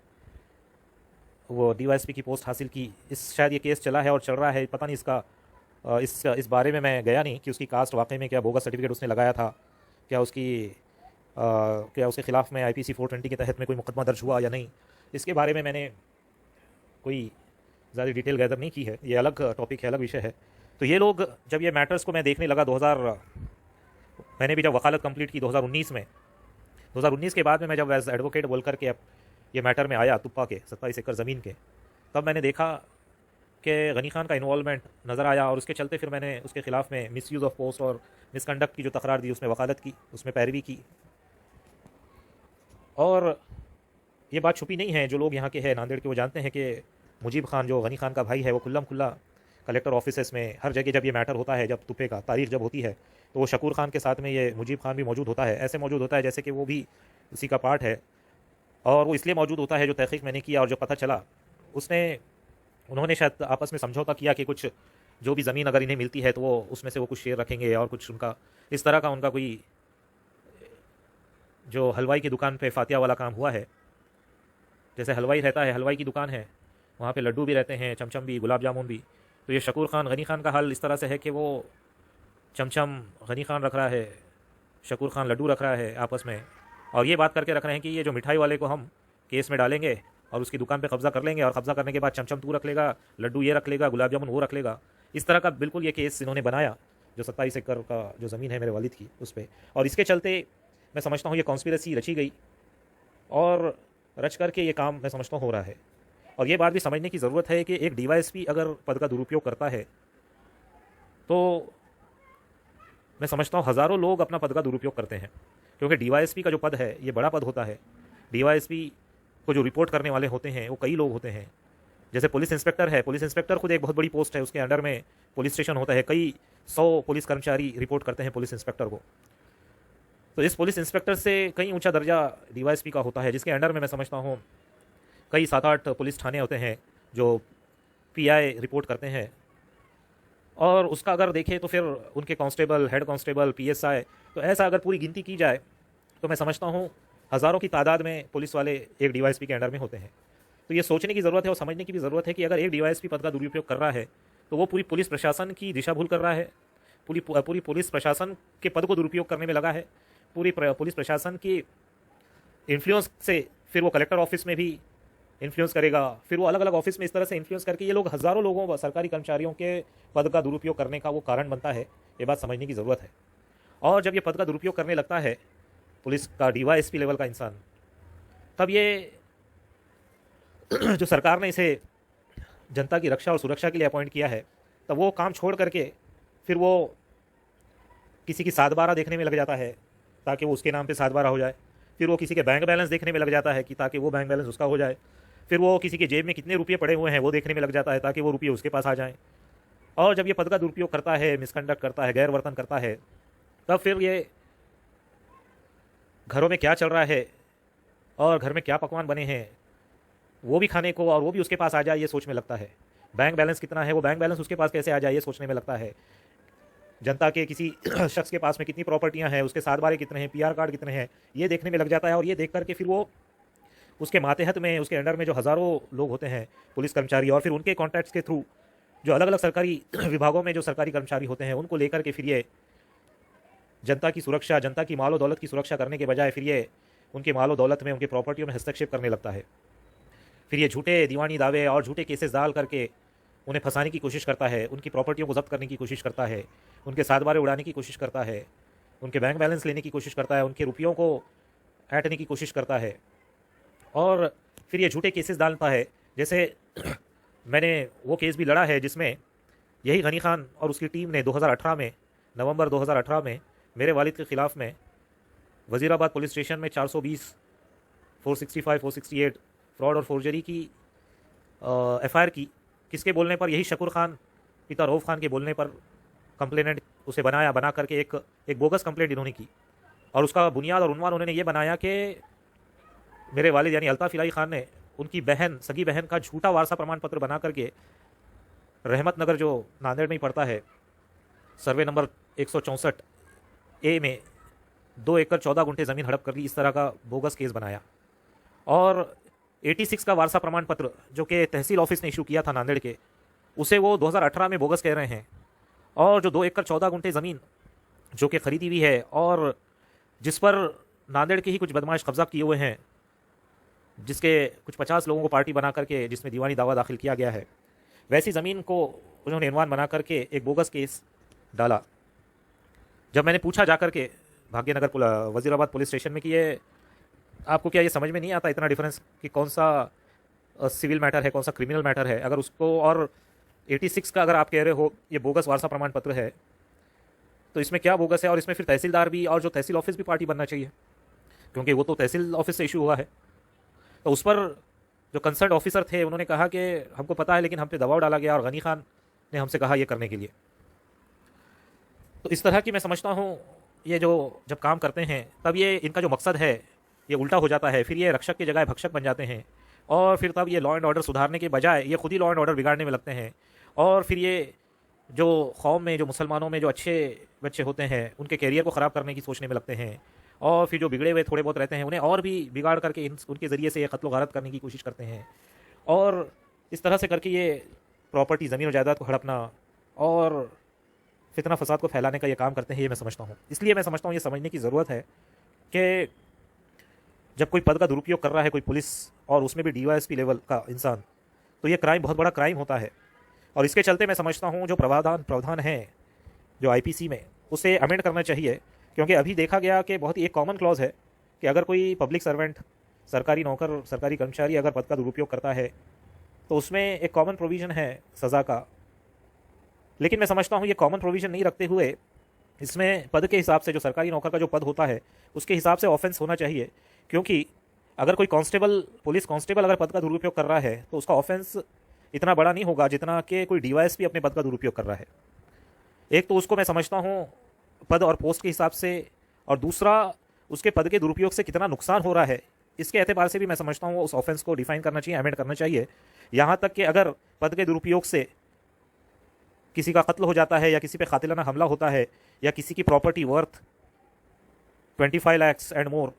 वो डीवाईएसपी की पोस्ट हासिल की। इस शायद ये केस चला है और चल रहा है, पता नहीं इसका इस बारे में मैं गया नहीं कि उसकी कास्ट वाकई में क्या बोगस सर्टिफिकेट उसने लगाया था, क्या उसकी क्या उसके ख़िलाफ़ में IPC 420 के तहत में कोई मुकदमा दर्ज हुआ या नहीं, इसके बारे में मैंने कोई ज़्यादा डिटेल गैदर नहीं की है। ये अलग टॉपिक है, अलग विषय है। तो ये लोग, जब ये मैटर्स को मैं देखने लगा मैंने भी जब वकालत कंप्लीट की 2019 में, 2019 के बाद में मैं जब एज एडवोकेट बोल करके अब ये मैटर में आया तुप्पा के 27 एकड़ ज़मीन के, तब मैंने देखा कि गनी खान का इन्वॉल्वमेंट नज़र आया, और उसके चलते फिर मैंने उसके ख़िलाफ़ में मिसयूज़ ऑफ पोस्ट और मिसकंडक्ट की जो तकरार दी उसमें वकालत की, उसमें पैरवी की। और ये बात छुपी नहीं है, जो लोग यहाँ के हैं नांदेड़ के वो जानते हैं कि मुजीब खान जो गनी खान का भाई है वो खुल्लम खुल्ला कलेक्टर ऑफिस में हर जगह जब ये मैटर होता है, जब तुप्पे का तारीख जब होती है, तो वो शकूर खान के साथ में ये मुजीब खान भी मौजूद होता है। ऐसे मौजूद होता है जैसे कि वो भी उसी का पार्ट है। और वो इसलिए मौजूद होता है, जो तहकीक मैंने किया और जो पता चला, उन्होंने शायद आपस में समझौता किया कि कुछ जो भी ज़मीन अगर इन्हें मिलती है तो वो उसमें से वो कुछ शेयर रखेंगे, और कुछ उनका इस तरह का उनका कोई जो हलवाई की दुकान पे फातिया वाला काम हुआ है। जैसे हलवाई रहता है, हलवाई की दुकान है, वहाँ पे लड्डू भी रहते हैं, चमचम भी, गुलाब जामुन भी। तो ये शकूर खान गनी खान का हाल इस तरह से है कि वो चमचम गनी खान रख रहा है, शकूर खान लड्डू रख रहा है आपस में, और ये बात करके रख रहे हैं कि ये जो मिठाई वाले को हम केस में डालेंगे और उसकी दुकान पे कब्जा कर लेंगे, और कब्जा करने के बाद चमचम तू रख लेगा, लड्डू ये रख लेगा, गुलाब जामुन वो रख लेगा। इस तरह का बिल्कुल ये केस इन्होंने बनाया, जो 27 एकड़ का जो ज़मीन है मेरे वालिद की उस पर। और इसके चलते मैं समझता हूँ ये कॉन्स्पिरेसी रची गई, और रच करके ये काम मैं समझता हूँ हो रहा है। और ये बात भी समझने की ज़रूरत है कि एक DYSP अगर पद का दुरुपयोग करता है तो मैं समझता हूँ हज़ारों लोग अपना पद का दुरुपयोग करते हैं, क्योंकि DYSP का जो पद है ये बड़ा पद होता है। DYSP को जो रिपोर्ट करने वाले होते हैं वो कई लोग होते हैं। जैसे पुलिस इंस्पेक्टर है, पुलिस इंस्पेक्टर खुद एक बहुत बड़ी पोस्ट है, उसके अंडर में पुलिस स्टेशन होता है, कई 100 पुलिस कर्मचारी रिपोर्ट करते हैं पुलिस इंस्पेक्टर को। तो इस पुलिस इंस्पेक्टर से कई ऊंचा दर्जा DYSP का होता है, जिसके अंडर में मैं समझता हूँ कई 7-8 पुलिस थाने होते हैं जो PI रिपोर्ट करते हैं। और उसका अगर देखें तो फिर उनके कांस्टेबल, हेड कांस्टेबल, PSI, तो ऐसा अगर पूरी गिनती की जाए तो मैं समझता हूँ हज़ारों की तादाद में पुलिस वाले एक DYSP के अंडर में होते हैं। तो ये सोचने की ज़रूरत है और समझने की भी ज़रूरत है कि अगर एक DYSP पद का दुरुपयोग कर रहा है तो वो पूरी पुलिस प्रशासन की दिशा भूल कर रहा है, पूरी पुलिस प्रशासन के पद को दुरुपयोग करने में लगा है, पूरी पुलिस प्रशासन की इन्फ्लुएंस से फिर वो कलेक्टर ऑफिस में भी इन्फ्लुएंस करेगा, फिर वो अलग अलग ऑफिस में इस तरह से इन्फ्लुएंस करके ये लोग हज़ारों लोगों, सरकारी कर्मचारियों के पद का दुरुपयोग करने का वो कारण बनता है। ये बात समझने की ज़रूरत है। और जब ये पद का दुरुपयोग करने लगता है पुलिस का DYSP लेवल का इंसान, तब ये जो सरकार ने इसे जनता की रक्षा और सुरक्षा के लिए अपॉइंट किया है, तब वो काम छोड़ करके फिर वो किसी की 7/12 देखने में लग जाता है ताकि वो उसके नाम पे 7/12 हो जाए। फिर वो किसी के बैंक बैलेंस देखने में लग जाता है कि ताकि वो बैंक बैलेंस उसका हो जाए। फिर वो किसी के जेब में कितने रुपये पड़े हुए हैं वो देखने में लग जाता है ताकि वो रुपये उसके पास आ जाएं। और जब ये पद का दुरुपयोग करता है, मिसकंडक्ट करता है, गैर वर्तन करता है, तब फिर ये घरों में क्या चल रहा है और घर में क्या पकवान बने हैं वो भी खाने को, और वो भी उसके पास आ जाए ये सोच में लगता है। बैंक बैलेंस कितना है, वो बैंक बैलेंस उसके पास कैसे आ जाए ये सोचने में लगता है। जनता के किसी शख्स के पास में कितनी प्रॉपर्टियां हैं, उसके 7/12 कितने हैं, PR कार्ड कितने हैं, ये देखने में लग जाता है। और ये देख करके फिर वो उसके मातहत में, उसके अंडर में जो हज़ारों लोग होते हैं पुलिस कर्मचारी, और फिर उनके कॉन्टैक्ट्स के थ्रू जो अलग अलग सरकारी विभागों में जो सरकारी कर्मचारी होते हैं उनको लेकर के फिर ये जनता की सुरक्षा, जनता की मालो दौलत की सुरक्षा करने के बजाय फिर ये उनके मालो दौलत में, उनकी प्रॉपर्टियों में हस्तक्षेप करने लगता है। फिर ये झूठे दीवानी दावे और झूठे केसेस डाल करके उन्हें फंसाने की कोशिश करता है, उनकी प्रॉपर्टियों को जब्त करने की कोशिश करता है, उनके 7/12 उड़ाने की कोशिश करता है, उनके बैंक बैलेंस लेने की कोशिश करता है, उनके रुपयों को ऐंठने की कोशिश करता है। और फिर ये झूठे केसेस डालता है। जैसे मैंने वो केस भी लड़ा है जिसमें यही गनी खान और उसकी टीम ने 2018 में, नवंबर 2018 में मेरे वालिद के ख़िलाफ़ में वज़ीराबाद पुलिस स्टेशन में 420, 465, 468 फ्रॉड और फोर्जरी की FIR की। किसके बोलने पर? यही शकूर खान, पिता रऊफ़ खान के बोलने पर कंप्लेनेंट उसे बना करके एक बोगस कंप्लेंट इन्होंने की। और उसका बुनियाद और उन्वान उन्होंने ये बनाया कि मेरे वालिद यानी अल्ताफ़ इलाही खान ने उनकी बहन, सगी बहन का झूठा वारसा प्रमाण पत्र बना करके रहमत नगर जो नांदेड़ में ही पड़ता है, सर्वे नंबर 164A में 2 एकड़ 14 गुंठे ज़मीन हड़प कर ली। इस तरह का बोगस केस बनाया। और 86 का वारसा प्रमाण पत्र जो कि तहसील ऑफिस ने इशू किया था नांदेड़ के, उसे वो 2018 में बोगस कह रहे हैं। और जो 2 एकड़ 14 गुंठे ज़मीन जो कि ख़रीदी हुई है और जिस पर नांदेड़ के ही कुछ बदमाश कब्जा किए हुए हैं, जिसके कुछ 50 लोगों को पार्टी बना करके जिसमें दीवानी दावा दाखिल किया गया है, वैसी ज़मीन को उन्होंने इनवान बना करके एक बोगस केस डाला। जब मैंने पूछा जाकर के भाग्यनगर वजीराबाद पुलिस स्टेशन में कि ये आपको क्या ये समझ में नहीं आता इतना डिफरेंस कि कौन सा सिविल मैटर है, कौन सा क्रिमिनल मैटर है, अगर उसको और 86 का अगर आप कह रहे हो ये बोगस वारसा प्रमाण पत्र है, तो इसमें क्या बोगस है? और इसमें फिर तहसीलदार भी और जो तहसील ऑफिस भी पार्टी बनना चाहिए, क्योंकि वो तो तहसील ऑफिस से इशू हुआ है। तो उस पर जो कंसर्न ऑफिसर थे उन्होंने कहा कि हमको पता है, लेकिन हम पे दबाव डाला गया और गनी खान ने हमसे कहा ये करने के लिए। तो इस तरह की मैं समझता हूँ ये जो जब काम करते हैं तब ये इनका जो मकसद है ये उल्टा हो जाता है, फिर ये रक्षक की जगह भक्षक बन जाते हैं, और फिर तब ये लॉ एंड ऑर्डर सुधारने के बजाय ये खुद ही लॉ एंड ऑर्डर बिगाड़ने में लगते हैं। और फिर ये जो कौम में, जो मुसलमानों में जो अच्छे बच्चे होते हैं उनके कैरियर को ख़राब करने की सोचने में लगते हैं, और फिर जो बिगड़े हुए थोड़े बहुत रहते हैं उन्हें और भी बिगाड़ करके उनके ज़रिए से ये कत्ल गारत करने की कोशिश करते हैं, और इस तरह से करके ये प्रॉपर्टी ज़मीन और जायदाद को हड़पना और फितना फसाद को फैलाने का ये काम करते हैं। ये मैं समझता हूँ। इसलिए मैं समझता हूँ ये समझने की ज़रूरत है कि जब कोई पद का दुरुपयोग कर रहा है कोई पुलिस, और उसमें भी डीवाईएसपी लेवल का इंसान, तो ये क्राइम बहुत बड़ा क्राइम होता है। और इसके चलते मैं समझता हूँ जो प्रावधान है जो आईपीसी में, उसे अमेंड करना चाहिए, क्योंकि अभी देखा गया कि बहुत ही एक कॉमन क्लॉज है कि अगर कोई पब्लिक सर्वेंट, सरकारी नौकर, सरकारी कर्मचारी अगर पद का दुरुपयोग करता है तो उसमें एक कॉमन प्रोविज़न है सज़ा का। लेकिन मैं समझता हूँ ये कॉमन प्रोविज़न नहीं रखते हुए इसमें पद के हिसाब से, जो सरकारी नौकर का जो पद होता है उसके हिसाब से ऑफेंस होना चाहिए, क्योंकि अगर कोई कांस्टेबल, पुलिस कांस्टेबल अगर पद का दुरुपयोग कर रहा है तो उसका ऑफेंस इतना बड़ा नहीं होगा जितना कि कोई डीवाईएसपी अपने पद का दुरुपयोग कर रहा है। एक तो उसको मैं समझता हूँ पद और पोस्ट के हिसाब से, और दूसरा उसके पद के दुरुपयोग से कितना नुकसान हो रहा है इसके एतबार से भी मैं समझता हूँ उस ऑफेंस को डिफाइन करना चाहिए, अमेंड करना चाहिए। यहाँ तक कि अगर पद के दुरुपयोग से किसी का कत्ल हो जाता है, या किसी पे कातिलाना हमला होता है, या किसी की property worth 25 lakh and more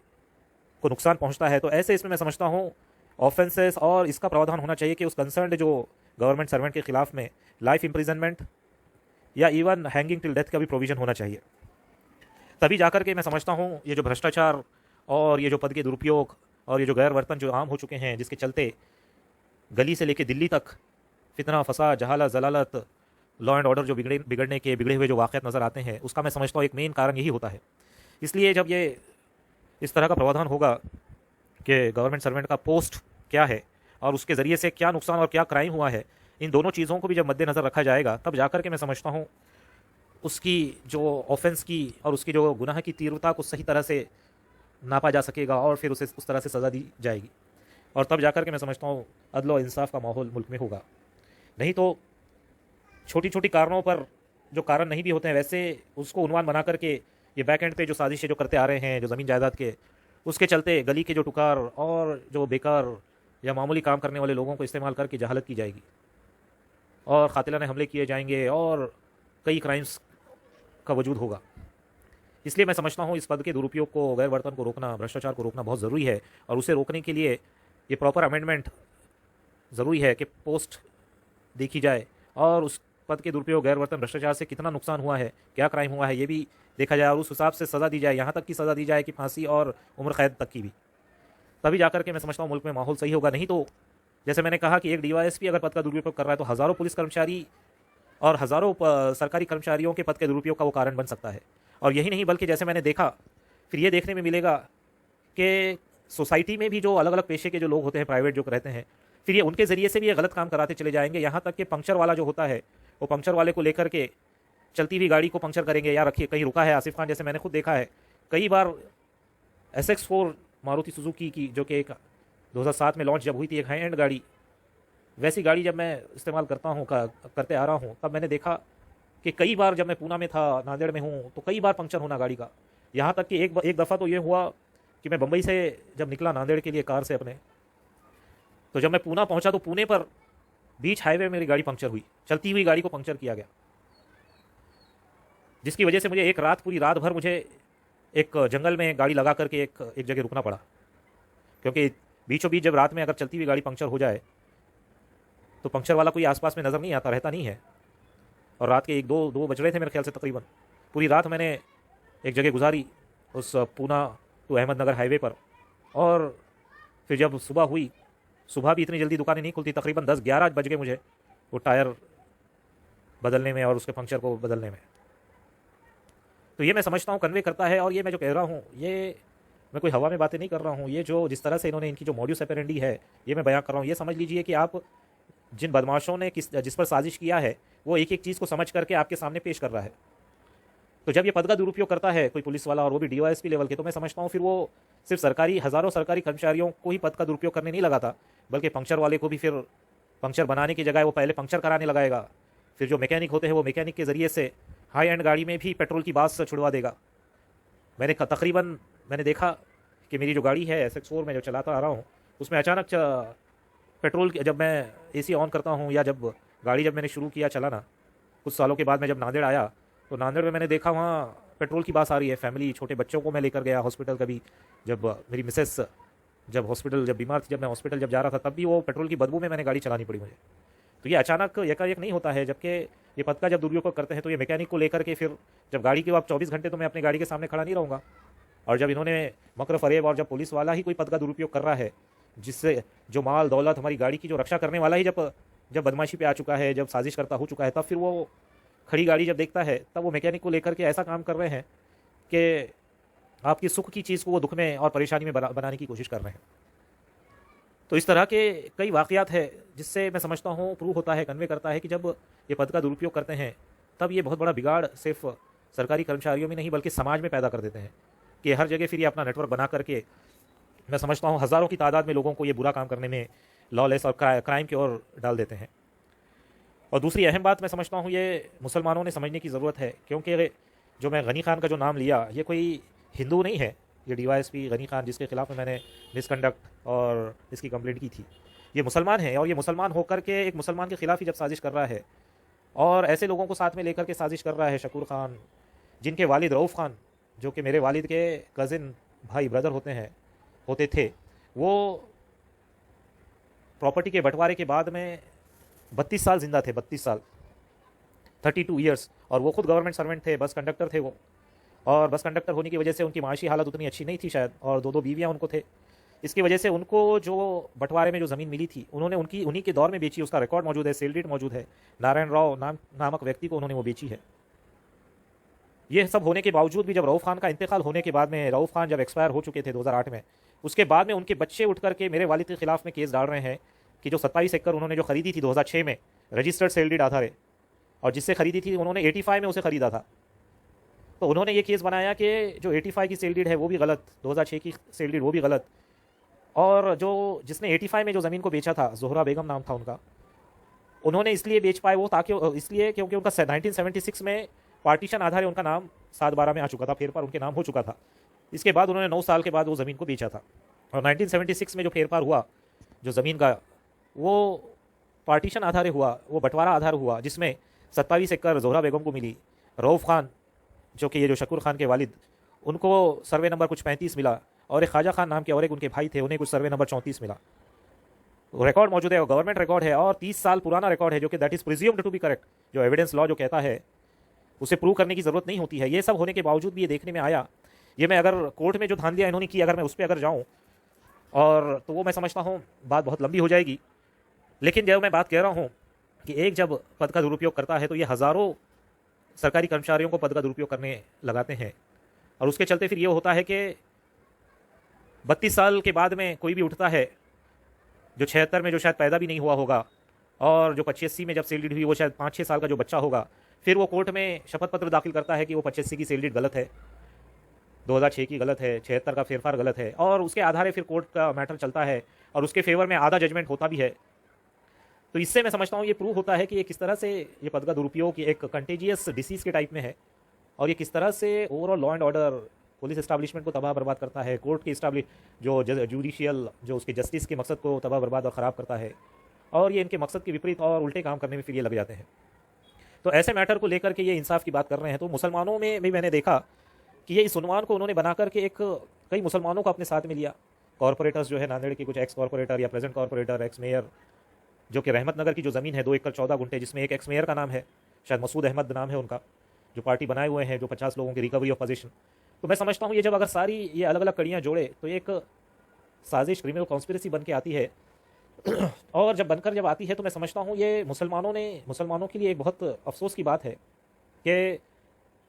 को नुकसान पहुंचता है, तो ऐसे इसमें मैं समझता हूँ ऑफेंसेस और इसका प्रावधान होना चाहिए कि उस कंसर्न जो गवर्नमेंट सर्वेंट के खिलाफ में लाइफ इम्प्रिजनमेंट या इवन हैंगिंग टिल डेथ का भी प्रोविज़न होना चाहिए। तभी जाकर के मैं समझता हूँ ये जो भ्रष्टाचार और ये जो पद के दुरुपयोग और ये जो गैर वर्तन जो आम हो चुके हैं, जिसके चलते गली से लेकर दिल्ली तक फितना, फसाद, जहालत, जलालत, लॉ एंड ऑर्डर जो बिगड़े हुए जो वाक़यात नज़र आते हैं, उसका मैं समझता हूँ एक मेन कारण यही होता है। इसलिए जब ये इस तरह का प्रावधान होगा कि गवर्नमेंट सर्वेंट का पोस्ट क्या है और उसके ज़रिए से क्या नुकसान और क्या क्राइम हुआ है, इन दोनों चीज़ों को भी जब मद्देनज़र रखा जाएगा तब जाकर के मैं समझता हूँ उसकी जो ऑफेंस की और उसकी जो गुनाह की तीव्रता को सही तरह से नापा जा सकेगा, और फिर उसे उस तरह से सज़ा दी जाएगी, और तब जाकर के मैं समझता हूँ अदल और इंसाफ का माहौल मुल्क में होगा। नहीं तो छोटी छोटी कारणों पर, जो कारण नहीं भी होते हैं, वैसे उसको उन्वान बना करके ये बैक एंड पे जो साजिशें जो करते आ रहे हैं जो ज़मीन जायदाद के, उसके चलते गली के जो टुकार और जो बेकार या मामूली काम करने वाले लोगों को इस्तेमाल करके जहालत की जाएगी, और कातिलाने हमले किए जाएंगे, और कई क्राइम्स का वजूद होगा। इसलिए मैं समझता हूँ इस पद के दुरुपयोग को, गैर वर्तन को रोकना, भ्रष्टाचार को रोकना बहुत ज़रूरी है, और उसे रोकने के लिए ये प्रॉपर अमेंडमेंट ज़रूरी है कि पोस्ट देखी जाए और उस पद के दुरुपयोग, गैर वर्तन, भ्रष्टाचार से कितना नुकसान हुआ है, क्या क्राइम हुआ है, ये भी देखा जाए, और उस हिसाब से सज़ा दी जाए, यहाँ तक की सज़ा दी जाए कि फांसी और उम्र कैद तक की भी। तभी जाकर के मैं समझता हूँ मुल्क में माहौल सही होगा। नहीं तो जैसे मैंने कहा कि एक डीवाईएसपी अगर पद का दुरुपयोग कर रहा है तो हज़ारों पुलिस कर्मचारी और हज़ारों सरकारी कर्मचारियों के पद के दुरुपयोग का वो कारण बन सकता है। और यही नहीं, बल्कि जैसे मैंने देखा, फिर ये देखने में मिलेगा कि सोसाइटी में भी जो अलग अलग पेशे के जो लोग होते हैं, प्राइवेट जो रहते हैं, फिर ये उनके ज़रिए से भी ये गलत काम कराते चले जाएंगे। यहाँ तक कि पंक्चर वाला जो होता है वो पंक्चर वाले को लेकर के चलती हुई गाड़ी को पंक्चर करेंगे, या रखिए कहीं रुका है आसिफ खान, जैसे मैंने खुद देखा है कई बार SX4 मारुति सुजुकी की, जो कि एक 2007 में लॉन्च जब हुई थी, एक हाई एंड गाड़ी, वैसी गाड़ी जब मैं इस्तेमाल करते आ रहा हूँ, तब मैंने देखा कि कई बार जब मैं पूना में था, नांदेड़ में हूँ, तो कई बार पंक्चर होना गाड़ी का। यहाँ तक कि एक दफ़ा तो ये हुआ कि मैं बम्बई से जब निकला नांदेड़ के लिए कार से अपने, तो जब मैं पूना पहुँचा तो पुणे पर बीच हाईवे में मेरी गाड़ी पंक्चर हुई, चलती हुई गाड़ी को पंक्चर किया गया, जिसकी वजह से मुझे एक रात, पूरी रात भर मुझे एक जंगल में गाड़ी लगा करके एक जगह रुकना पड़ा, क्योंकि बीचों बीच जब रात में अगर चलती हुई गाड़ी पंक्चर हो जाए तो पंक्चर वाला कोई आसपास में नज़र नहीं आता, रहता नहीं है। और रात के 1-2 बज रहे थे मेरे ख्याल से तकरीबन। पूरी रात मैंने एक जगह गुजारी उस पूना टू अहमदनगर हाईवे पर। और फिर जब सुबह हुई, सुबह भी इतनी जल्दी दुकानें नहीं खुलती, तकरीबन 10-11 बज गए मुझे वो टायर बदलने में और उसके पंक्चर को बदलने में। तो ये मैं समझता हूँ कन्वे करता है। और ये मैं जो कह रहा हूँ, ये मैं कोई हवा में बातें नहीं कर रहा हूँ। ये जो जिस तरह से इन्होंने इनकी जो मॉड्यूस ऑपरेंडी है ये मैं बयां कर रहा हूँ। ये समझ लीजिए कि आप जिन बदमाशों ने जिस पर साजिश किया है वो एक एक चीज़ को समझ करके आपके सामने पेश कर रहा है। तो जब ये पद का दुरुपयोग करता है कोई पुलिस वाला, और वो भी डीवाईएसपी लेवल के, तो मैं समझता हूँ फिर वो सिर्फ हज़ारों सरकारी कर्मचारियों को ही पद का दुरुपयोग करने नहीं लगाता, बल्कि पंक्चर वाले को भी फिर पंक्चर बनाने की जगह वो पहले पंक्चर कराने लगाएगा। फिर जो मैकेनिक होते हैं वो मैकेनिक के ज़रिए से हाई एंड गाड़ी में भी पेट्रोल की बात छुड़वा देगा। मैंने देखा कि मेरी जो गाड़ी है SX4 में जो चलाता आ रहा हूँ, उसमें अचानक पेट्रोल जब मैं AC ऑन करता हूँ, या जब मैंने शुरू किया चलाना कुछ सालों के बाद, मैं जब नांदेड़ आया तो नांदेड़ में मैंने देखा वहाँ पेट्रोल की बात आ रही है। फैमिली, छोटे बच्चों को मैं लेकर गया हॉस्पिटल, कभी जब मेरी मिसेस जब बीमार थी, जब मैं हॉस्पिटल जब जा रहा था, तब भी वो पेट्रोल की बदबू में मैंने गाड़ी चलानी पड़ी मुझे। तो ये अचानक एकाएक नहीं होता है। जबकि ये पद का जब दुरुपयोग करते हैं तो ये मैकेनिक को लेकर के फिर जब गाड़ी के, आप 24 घंटे तो मैं अपनी गाड़ी के सामने खड़ा नहीं रहूँगा। और जब इन्होंने मकर फरेब, और जब पुलिस वाला ही कोई पद का दुरुपयोग कर रहा है, जिससे जो माल दौलत हमारी गाड़ी की जो रक्षा करने वाला ही जब बदमाशी पे आ चुका है, जब साजिश करता हो चुका है, तब फिर वो खड़ी गाड़ी जब देखता है, तब वो मैकेनिक को लेकर के ऐसा काम कर रहे हैं कि आपकी सुख की चीज़ को वो दुख में और परेशानी में बनाने की कोशिश कर रहे हैं। तो इस तरह के कई वाक़यात है जिससे मैं समझता हूँ प्रूव होता है, कन्वे करता है कि जब ये पद का दुरुपयोग करते हैं तब ये बहुत बड़ा बिगाड़ सिर्फ सरकारी कर्मचारियों में नहीं बल्कि समाज में पैदा कर देते हैं, कि हर जगह फिर ये अपना नेटवर्क बना करके, मैं समझता हूँ हज़ारों की तादाद में लोगों को ये बुरा काम करने में, लॉलेस और क्राइम की ओर डाल देते हैं। और दूसरी अहम बात मैं समझता हूँ ये मुसलमानों ने समझने की ज़रूरत है, क्योंकि जो मैं गनी खान का जो नाम लिया, ये कोई हिंदू नहीं है। ये डीवाईएसपी गनी खान, जिसके खिलाफ में मैंने मिसकंडक्ट और इसकी कंप्लेंट की थी, ये मुसलमान है। और ये मुसलमान होकर के एक मुसलमान के खिलाफ ही जब साजिश कर रहा है, और ऐसे लोगों को साथ में लेकर के साजिश कर रहा है, शकूर खान, जिनके वालिद रऊफ़ खान, जो कि मेरे वालिद के कज़िन भाई ब्रदर होते थे, वो प्रॉपर्टी के बंटवारे के बाद में 32 साल जिंदा थे, 32 साल, 32 ईयर्स। और वो खुद गवर्नमेंट सर्वेंट थे, बस कंडक्टर थे वो। और बस कंडक्टर होने की वजह से उनकी माशी हालत उतनी अच्छी नहीं थी शायद, और 2 बीवियाँ उनको थे। इसकी वजह से उनको जो बंटवारे में जो ज़मीन मिली थी, उन्होंने उन्हीं के दौर में बेची। उसका रिकॉर्ड मौजूद है, सेल डीड मौजूद है। नारायण राव नामक व्यक्ति को उन्होंने वो बेची है। ये सब होने के बावजूद भी जब रऊफ़ खान का इंतकाल होने के बाद में, रऊफ़ खान जब एक्सपायर हो चुके थे 2008 में, उसके बाद में उनके बच्चे उठ करके मेरे वालिद के खिलाफ में केस डाल रहे हैं कि जो 27 एकड़ उन्होंने जो खरीदी थी 2006 में रजिस्टर्ड सेल डीड आधार, और जिससे खरीदी थी उन्होंने 85 में उसे खरीदा था। तो उन्होंने ये केस बनाया कि जो 85 की सेल डीड है वो भी गलत, 2006 की सेल डीड वो भी गलत। और जो जिसने 85 में जो ज़मीन को बेचा था, ज़ोहरा बेगम नाम था उनका, उन्होंने इसलिए बेच पाए वो इसलिए क्योंकि उनका 1976 में पार्टीशन आधार उनका नाम 7/12 में आ चुका था, फेरफार उनके नाम हो चुका था। इसके बाद उन्होंने 9 साल के बाद वो ज़मीन को बेचा था। और 1976 में जो फेरफार हुआ जो ज़मीन का, वो पार्टीशन आधार हुआ, वो बंटवारा आधार हुआ, जिसमें 27 एकड़ ज़ोहरा बेगम को मिली। रऊफ़ खान जो कि ये जो शकूर खान के वालिद, उनको सर्वे नंबर कुछ 35 मिला, और एक ख्वाजा खान नाम के और एक उनके भाई थे, उन्हें कुछ सर्वे नंबर 34 मिला। रिकॉर्ड मौजूद है, गवर्नमेंट रिकॉर्ड है, और 30 साल पुराना रिकॉर्ड है, जो कि that is presumed to be correct. जो एविडेंस लॉ जो कहता है उसे प्रूव करने की ज़रूरत नहीं होती है। ये सब होने के बावजूद भी ये देखने में आया, ये मैं अगर कोर्ट में जो धांधलियाँ इन्होंने की, अगर मैं उस पर अगर जाऊँ और तो वो मैं समझता हूँ बात बहुत लंबी हो जाएगी। लेकिन जब मैं बात कह रहा हूँ कि एक जब पद का दुरुपयोग करता है तो ये हज़ारों सरकारी कर्मचारियों को पद का दुरुपयोग करने लगाते हैं, और उसके चलते फिर ये होता है कि 32 साल के बाद में कोई भी उठता है जो 76 में जो शायद पैदा भी नहीं हुआ होगा, और जो 85 में जब सेल डीड हुई वो शायद 5-6 साल का जो बच्चा होगा, फिर वो कोर्ट में शपथ पत्र दाखिल करता है कि वो 85 की सेल डीड गलत है, 2006 की गलत है, 76 का फेरफार गलत है, और उसके आधार फिर कोर्ट का मैटर चलता है, और उसके फेवर में आधा जजमेंट होता भी है। तो इससे मैं समझता हूँ ये प्रूव होता है कि ये किस तरह से ये पद का दुरुपयोग एक कंटेजियस डिसीज़ के टाइप में है, और ये किस तरह से overall law and order, police establishment को तबाह बर्बाद करता है, कोर्ट की जो जुडिशियल जो उसके जस्टिस के मकसद को तबाह बर्बाद और ख़राब करता है, और ये इनके मकसद के विपरीत और उल्टे काम करने में फिर ये लग जाते हैं। तो ऐसे मैटर को लेकर के ये इंसाफ की बात कर रहे हैं। तो मुसलमानों में भी मैंने देखा कि ये इस उन्वान को उन्होंने बना करके कई मुसलमानों को अपने साथ में लिया। कॉरपोरेटर्स जो है नांदेड़ के कुछ एक्स कॉरपोरेटर या प्रेजेंट कॉरपोरेटर, एक्स मेयर, जो कि रहमत नगर की जो ज़मीन है 2 एकड़ 14 गुंठे, जिसमें एक एक्स मेयर का नाम है, शायद मसूद अहमद नाम है उनका, जो पार्टी बनाए हुए हैं, जो 50 लोगों की रिकवरी ऑफ पोजीशन, तो मैं समझता हूँ ये जब अगर सारी ये अलग अलग कड़ियाँ जोड़े तो एक साजिश, क्रिमिनल कॉन्स्पिरेसी बन के आती है। और जब आती है तो मैं समझता हूँ ये मुसलमानों के लिए एक बहुत अफसोस की बात है कि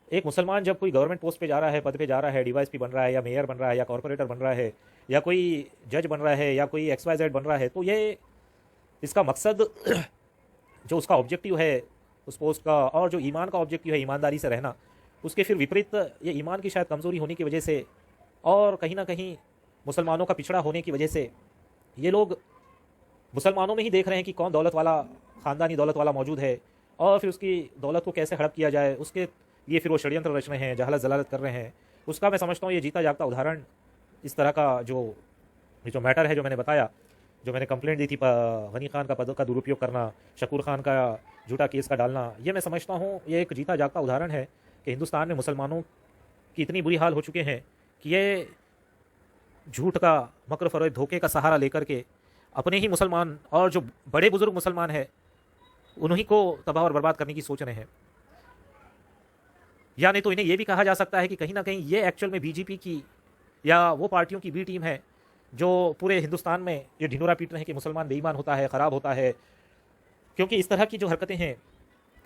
एक मुसलमान जब कोई गवर्नमेंट पोस्ट पे जा रहा है, पद पे जा रहा है, डीवाईएसपी बन रहा है या मेयर बन रहा है या कॉर्पोरेटर बन रहा है या कोई जज बन रहा है या कोई XYZ बन रहा है, तो ये इसका मकसद जो उसका ऑब्जेक्टिव है उस पोस्ट का और जो ईमान का ऑब्जेक्टिव है ईमानदारी से रहना, उसके फिर विपरीत ये ईमान की शायद कमज़ोरी होने की वजह से और कहीं ना कहीं मुसलमानों का पिछड़ा होने की वजह से ये लोग मुसलमानों में ही देख रहे हैं कि कौन दौलत वाला, ख़ानदानी दौलत वाला मौजूद है और फिर उसकी दौलत को कैसे हड़प किया जाए, उसके लिए फिर वो षड्यंत्र रच रहे हैं, जहालत जलालत कर रहे हैं। उसका मैं समझता हूँ ये जीता जागता उदाहरण इस तरह का जो मैटर है, जो मैंने बताया, जो मैंने कंप्लेंट दी थी गनी खान का पद का दुरुपयोग करना, शकूर खान का झूठा केस का डालना, ये मैं समझता हूँ ये एक जीता जागता उदाहरण है कि हिंदुस्तान में मुसलमानों की इतनी बुरी हाल हो चुके हैं कि ये झूठ का, मकर फरेब, धोखे का सहारा लेकर के अपने ही मुसलमान और जो बड़े बुजुर्ग मुसलमान हैं उन्हीं को तबाह और बर्बाद करने की सोच रहे हैं। या नहीं तो इन्हें यह भी कहा जा सकता है कि कहीं ना कहीं ये एक्चुअल में बीजेपी की या वो पार्टियों की बी टीम है जो पूरे हिंदुस्तान में ये ढिंढोरा पीट रहे हैं कि मुसलमान बेईमान होता है, ख़राब होता है। क्योंकि इस तरह की जो हरकतें हैं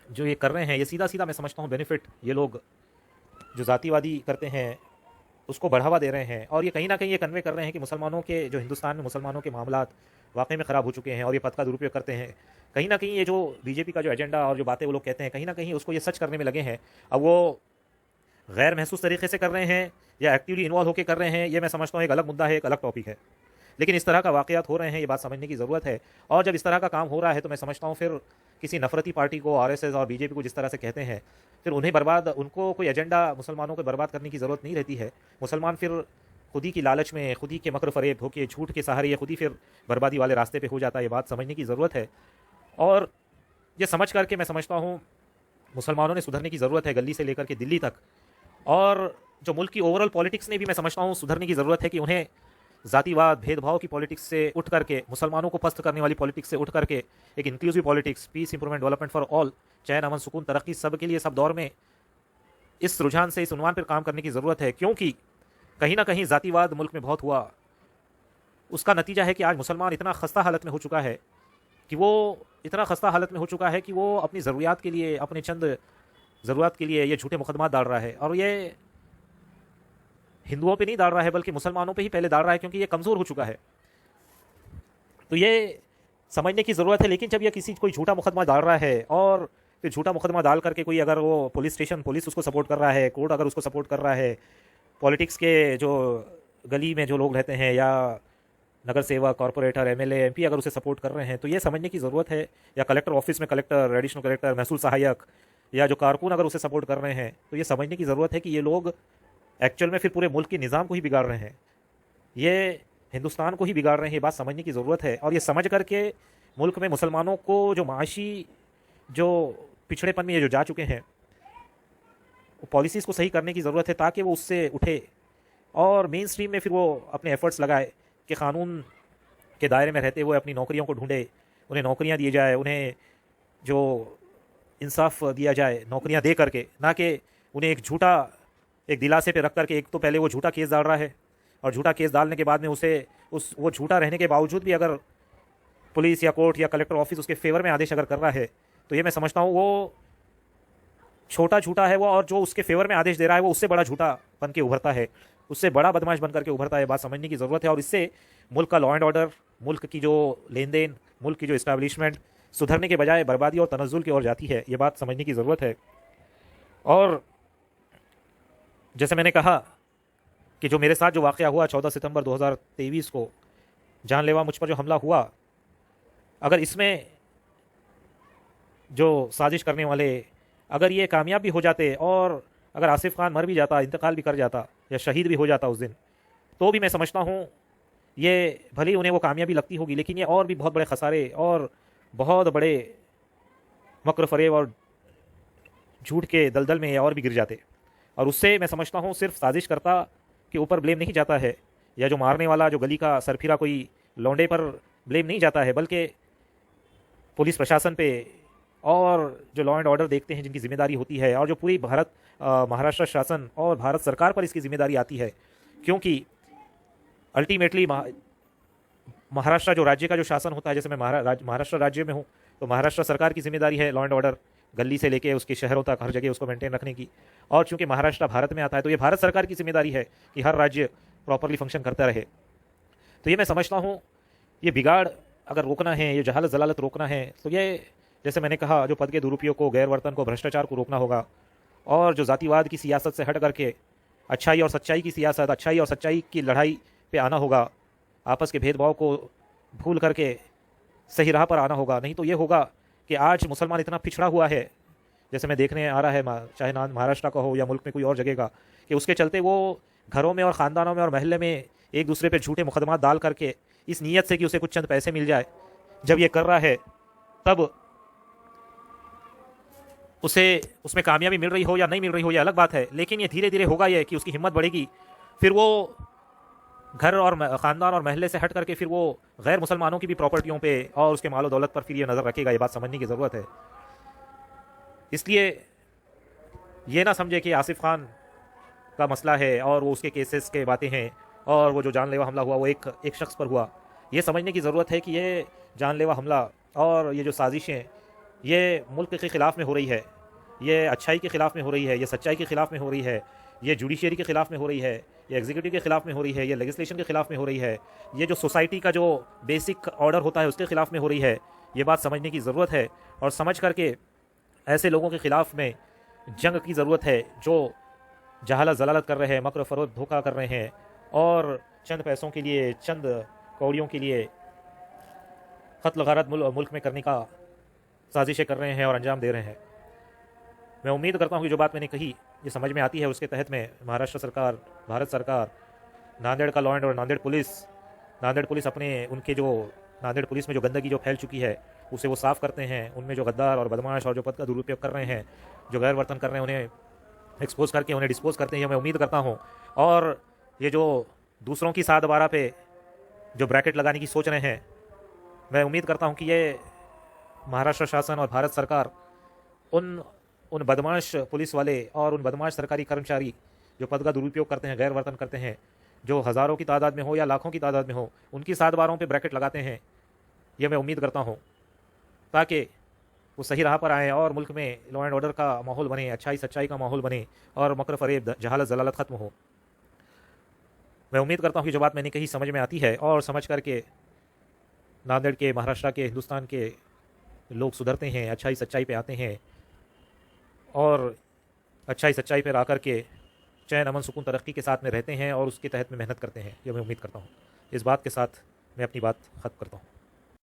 जो ये कर रहे हैं, ये सीधा सीधा मैं समझता हूँ बेनिफिट ये लोग जो जातिवादी करते हैं उसको बढ़ावा दे रहे हैं। और ये कहीं ना कहीं ये कन्वे कर रहे हैं कि मुसलमानों के जो हिंदुस्तान में मुसलमानों के मामलात वाकई में ख़राब हो चुके हैं और ये पद का दुरुपयोग करते हैं। कहीं ना कहीं ये जो बीजेपी का जो एजेंडा और जो बातें वो लोग कहते हैं, कहीं ना कहीं उसको ये सच करने में लगे हैं। अब वो गैर महसूस तरीके से कर रहे हैं या एक्टिवली इन्वॉल्व होकर कर रहे हैं, ये मैं समझता हूँ एक अलग मुद्दा है, एक अलग टॉपिक है। लेकिन इस तरह का वाक़यात हो रहे हैं, ये बात समझने की ज़रूरत है। और जब इस तरह का काम हो रहा है तो मैं समझता हूँ फिर किसी नफरती पार्टी को, RSS और बीजेपी को जिस तरह से कहते हैं, फिर उनको कोई एजेंडा मुसलमानों को बर्बाद करने की ज़रूरत नहीं रहती है। मुसलमान फिर खुदी की लालच में, खुदी के मकर फरेब होके, झूठ के सहारे या खुदी फिर बर्बादी वाले रास्ते पे हो जाता है। ये बात समझने की ज़रूरत है और ये समझ करके मैं समझता हूँ मुसलमानों ने सुधरने की ज़रूरत है, गली से लेकर के दिल्ली तक। और जो मुल्क की ओवरऑल पॉलिटिक्स ने भी मैं समझता हूँ सुधरने की ज़रूरत है कि उन्हें जातिवाद, भेदभाव की पॉलिटिक्स से उठ करके, मुसलमानों को पस्त करने वाली पॉलिटिक्स से उठ करके एक inclusive politics, peace, improvement, development for all, चैन, अमन, सुकून, तरक्की सब के लिए सब दौर में इस रुझान से, इस उन्वान पर काम करने की ज़रूरत है। क्योंकि कहीं ना कहीं जातिवाद मुल्क में बहुत हुआ, उसका नतीजा है कि आज मुसलमान इतना खस्ता हालत में हो चुका है कि वो अपनी ज़रूरियात के लिए, अपने चंद ज़रूरत के लिए ये झूठे मुकदमा डाल रहा है। और ये हिंदुओं पे नहीं डाल रहा है बल्कि मुसलमानों पे ही पहले डाल रहा है, क्योंकि ये कमज़ोर हो चुका है। तो ये समझने की ज़रूरत है। लेकिन जब ये कोई झूठा मुकदमा डाल रहा है और फिर झूठा मुकदमा डाल करके कोई अगर वो पुलिस उसको सपोर्ट कर रहा है, कोर्ट अगर उसको सपोर्ट कर रहा है, पॉलिटिक्स के जो गली में जो लोग रहते हैं या नगर सेवक, कॉर्पोरेटर, MLA, MP अगर उसे सपोर्ट कर रहे हैं, तो ये समझने की ज़रूरत है। या कलेक्टर ऑफिस में कलेक्टर, एडिशनल कलेक्टर, महसूल सहायक या जो कारकुन अगर उसे सपोर्ट कर रहे हैं, तो ये समझने की ज़रूरत है कि ये लोग एक्चुअल में फिर पूरे मुल्क के निज़ाम को ही बिगाड़ रहे हैं, ये हिंदुस्तान को ही बिगाड़ रहे हैं। ये बात समझने की ज़रूरत है। और ये समझ करके मुल्क में मुसलमानों को जो माशी, जो पिछड़ेपन में ये जो जा चुके हैं, पॉलिसीज़ को सही करने की ज़रूरत है ताकि वो उससे उठे और मेन स्ट्रीम में फिर वो अपने एफर्ट्स लगाए कि कानून के दायरे में रहते हुए अपनी नौकरियों को ढूंढे, उन्हें नौकरियां दी जाए, उन्हें जो इंसाफ दिया जाए नौकरियां दे करके, ना कि उन्हें एक दिलासे पे रख करके। एक तो पहले वो झूठा केस डाल रहा है और झूठा केस डालने के बाद में वो झूठा रहने के बावजूद भी अगर पुलिस या कोर्ट या कलेक्टर ऑफिस उसके फेवर में आदेश अगर कर रहा है, तो ये मैं समझता हूँ वो छोटा झूठा है वो, और जो उसके फेवर में आदेश दे रहा है वो उससे बड़ा झूठा बन के उभरता है, उससे बड़ा बदमाश बन करके उभरता है। बात समझने की ज़रूरत है। और इससे मुल्क का लॉ एंड ऑर्डर, मुल्क की जो लेन देन, मुल्क की जो इस्टेब्लिशमेंट सुधरने के बजाय बर्बादी और तनज़्ज़ुल की ओर जाती है। ये बात समझने की ज़रूरत है। और जैसे मैंने कहा कि जो मेरे साथ जो वाक़या हुआ 14 सितंबर 2023 को, जानलेवा मुझ पर जो हमला हुआ, अगर इसमें जो साजिश करने वाले अगर ये कामयाब भी हो जाते और अगर आसिफ खान मर भी जाता, इंतकाल भी कर जाता या शहीद भी हो जाता उस दिन, तो भी मैं समझता हूँ ये भले ही उन्हें वो कामयाबी लगती होगी, लेकिन ये और भी बहुत बड़े खसारे और बहुत बड़े मकर फरेब और झूठ के दलदल में ये और भी गिर जाते। और उससे मैं समझता हूँ सिर्फ साजिश करता के ऊपर ब्लेम नहीं जाता है, या जो मारने वाला जो गली का सरफिरा कोई लौंडे पर ब्लेम नहीं जाता है, बल्कि पुलिस प्रशासन पे, और जो लॉ एंड ऑर्डर देखते हैं, जिनकी जिम्मेदारी होती है, और जो पूरी महाराष्ट्र शासन और भारत सरकार पर इसकी जिम्मेदारी आती है, क्योंकि अल्टीमेटली महाराष्ट्र जो राज्य का जो शासन होता है, जैसे मैं महाराष्ट्र राज्य में हूँ, तो महाराष्ट्र सरकार की जिम्मेदारी है लॉ एंड ऑर्डर गली से लेके उसके शहरों तक हर जगह उसको मेंटेन रखने की। और चूंकि महाराष्ट्र भारत में आता है, तो ये भारत सरकार की जिम्मेदारी है कि हर राज्य प्रॉपरली फंक्शन करता रहे। तो ये मैं समझता हूँ, ये बिगाड़ अगर रोकना है, ये जहालत जलालत रोकना है, तो ये जैसे मैंने कहा, जो पद के दुरुपयोग को, गैर वर्तन को, भ्रष्टाचार को रोकना होगा, और जो जातिवाद की सियासत से हट करके अच्छाई और सच्चाई की सियासत, अच्छाई और सच्चाई की लड़ाई पे आना होगा। आपस के भेदभाव को भूल करके सही राह पर आना होगा। नहीं तो ये होगा कि आज मुसलमान इतना पिछड़ा हुआ है, जैसे मैं देखने आ रहा है, चाहे महाराष्ट्र का हो या मुल्क में कोई और जगह का, कि उसके चलते वो घरों में और ख़ानदानों में और महल्ले में एक दूसरे पे झूठे मुकदमा डाल करके इस नीयत से कि उसे कुछ चंद पैसे मिल जाए, जब ये कर रहा है तब उसे उसमें कामयाबी मिल रही हो या नहीं मिल रही हो, ये अलग बात है। लेकिन ये धीरे धीरे होगा, ये कि उसकी हिम्मत बढ़ेगी, फिर वो घर और ख़ानदान और महल्ले से हट करके फिर वो गैर मुसलमानों की भी प्रॉपर्टियों पे और उसके मालो दौलत पर फिर ये नज़र रखेगा। ये बात समझने की ज़रूरत है। इसलिए ये ना समझे कि आसिफ खान का मसला है और वो उसके केसेस के बातें हैं, और वो जो जानलेवा हमला हुआ वो एक शख्स पर हुआ। ये समझने की ज़रूरत है कि ये जानलेवा हमला और ये जो साजिशें ये मुल्क के ख़िलाफ़ में हो रही है, ये अच्छाई के ख़िलाफ़ में हो रही है, ये सच्चाई के ख़िलाफ़ में हो रही है, ये जुडिशरी के ख़िलाफ़ में हो रही है, ये एग्जीक्यूटिव के ख़िलाफ़ में हो रही है, ये लेजिस्लेशन के ख़िलाफ़ में हो रही है, ये जो सोसाइटी का जो बेसिक ऑर्डर होता है उसके ख़िलाफ़ में हो रही है। ये बात समझने की ज़रूरत है, और समझ करके ऐसे लोगों के ख़िलाफ़ में जंग की ज़रूरत है जो जहालत जलालत कर रहे हैं, मकर फ़रोग धोखा कर रहे हैं, और चंद पैसों के लिए, चंद कौड़ियों के लिए कत्ल गारत मुल्क में करने का साजिशें कर रहे हैं और अंजाम दे रहे हैं। मैं उम्मीद करता हूँ कि जो बात मैंने कही ये समझ में आती है। उसके तहत में महाराष्ट्र सरकार, भारत सरकार, नांदेड़ का लॉ एंड और नांदेड़ पुलिस अपने उनके जो नांदेड़ पुलिस में जो गंदगी जो फैल चुकी है उसे वो साफ़ करते हैं। उनमें जो गद्दार और बदमाश और जो पद का दुरुपयोग कर रहे हैं, जो गैर वर्तन कर रहे हैं, उन्हें एक्सपोज करके उन्हें डिस्पोज करते हैं, मैं उम्मीद करता हूँ। और ये जो दूसरों की साथ बारह पे जो ब्रैकेट लगाने की सोच रहे हैं, मैं उम्मीद करता हूँ कि ये महाराष्ट्र शासन और भारत सरकार उन बदमाश पुलिस वाले और उन बदमाश सरकारी कर्मचारी जो पद का दुरुपयोग करते हैं, गैर वर्तन करते हैं, जो हज़ारों की तादाद में हो या लाखों की तादाद में हो, उनकी सात बारों पे ब्रैकेट लगाते हैं। ये मैं उम्मीद करता हूँ, ताकि वो सही राह पर आएँ और मुल्क में लॉ एंड ऑर्डर का माहौल बने, अच्छाई सच्चाई का माहौल बने, और मकर फरेब जहालत जलालत ख़त्म हो। मैं उम्मीद करता हूँ कि जो बात मैंने कही समझ में आती है, और समझ करके नांदेड़ के, महाराष्ट्र के, हिंदुस्तान के लोग सुधरते हैं, अच्छाई सच्चाई पे आते हैं, और अच्छाई सच्चाई पर आकर के चैन अमन सुकून तरक्की के साथ में रहते हैं और उसके तहत में मेहनत करते हैं। ये मैं उम्मीद करता हूँ। इस बात के साथ मैं अपनी बात ख़त्म करता हूँ।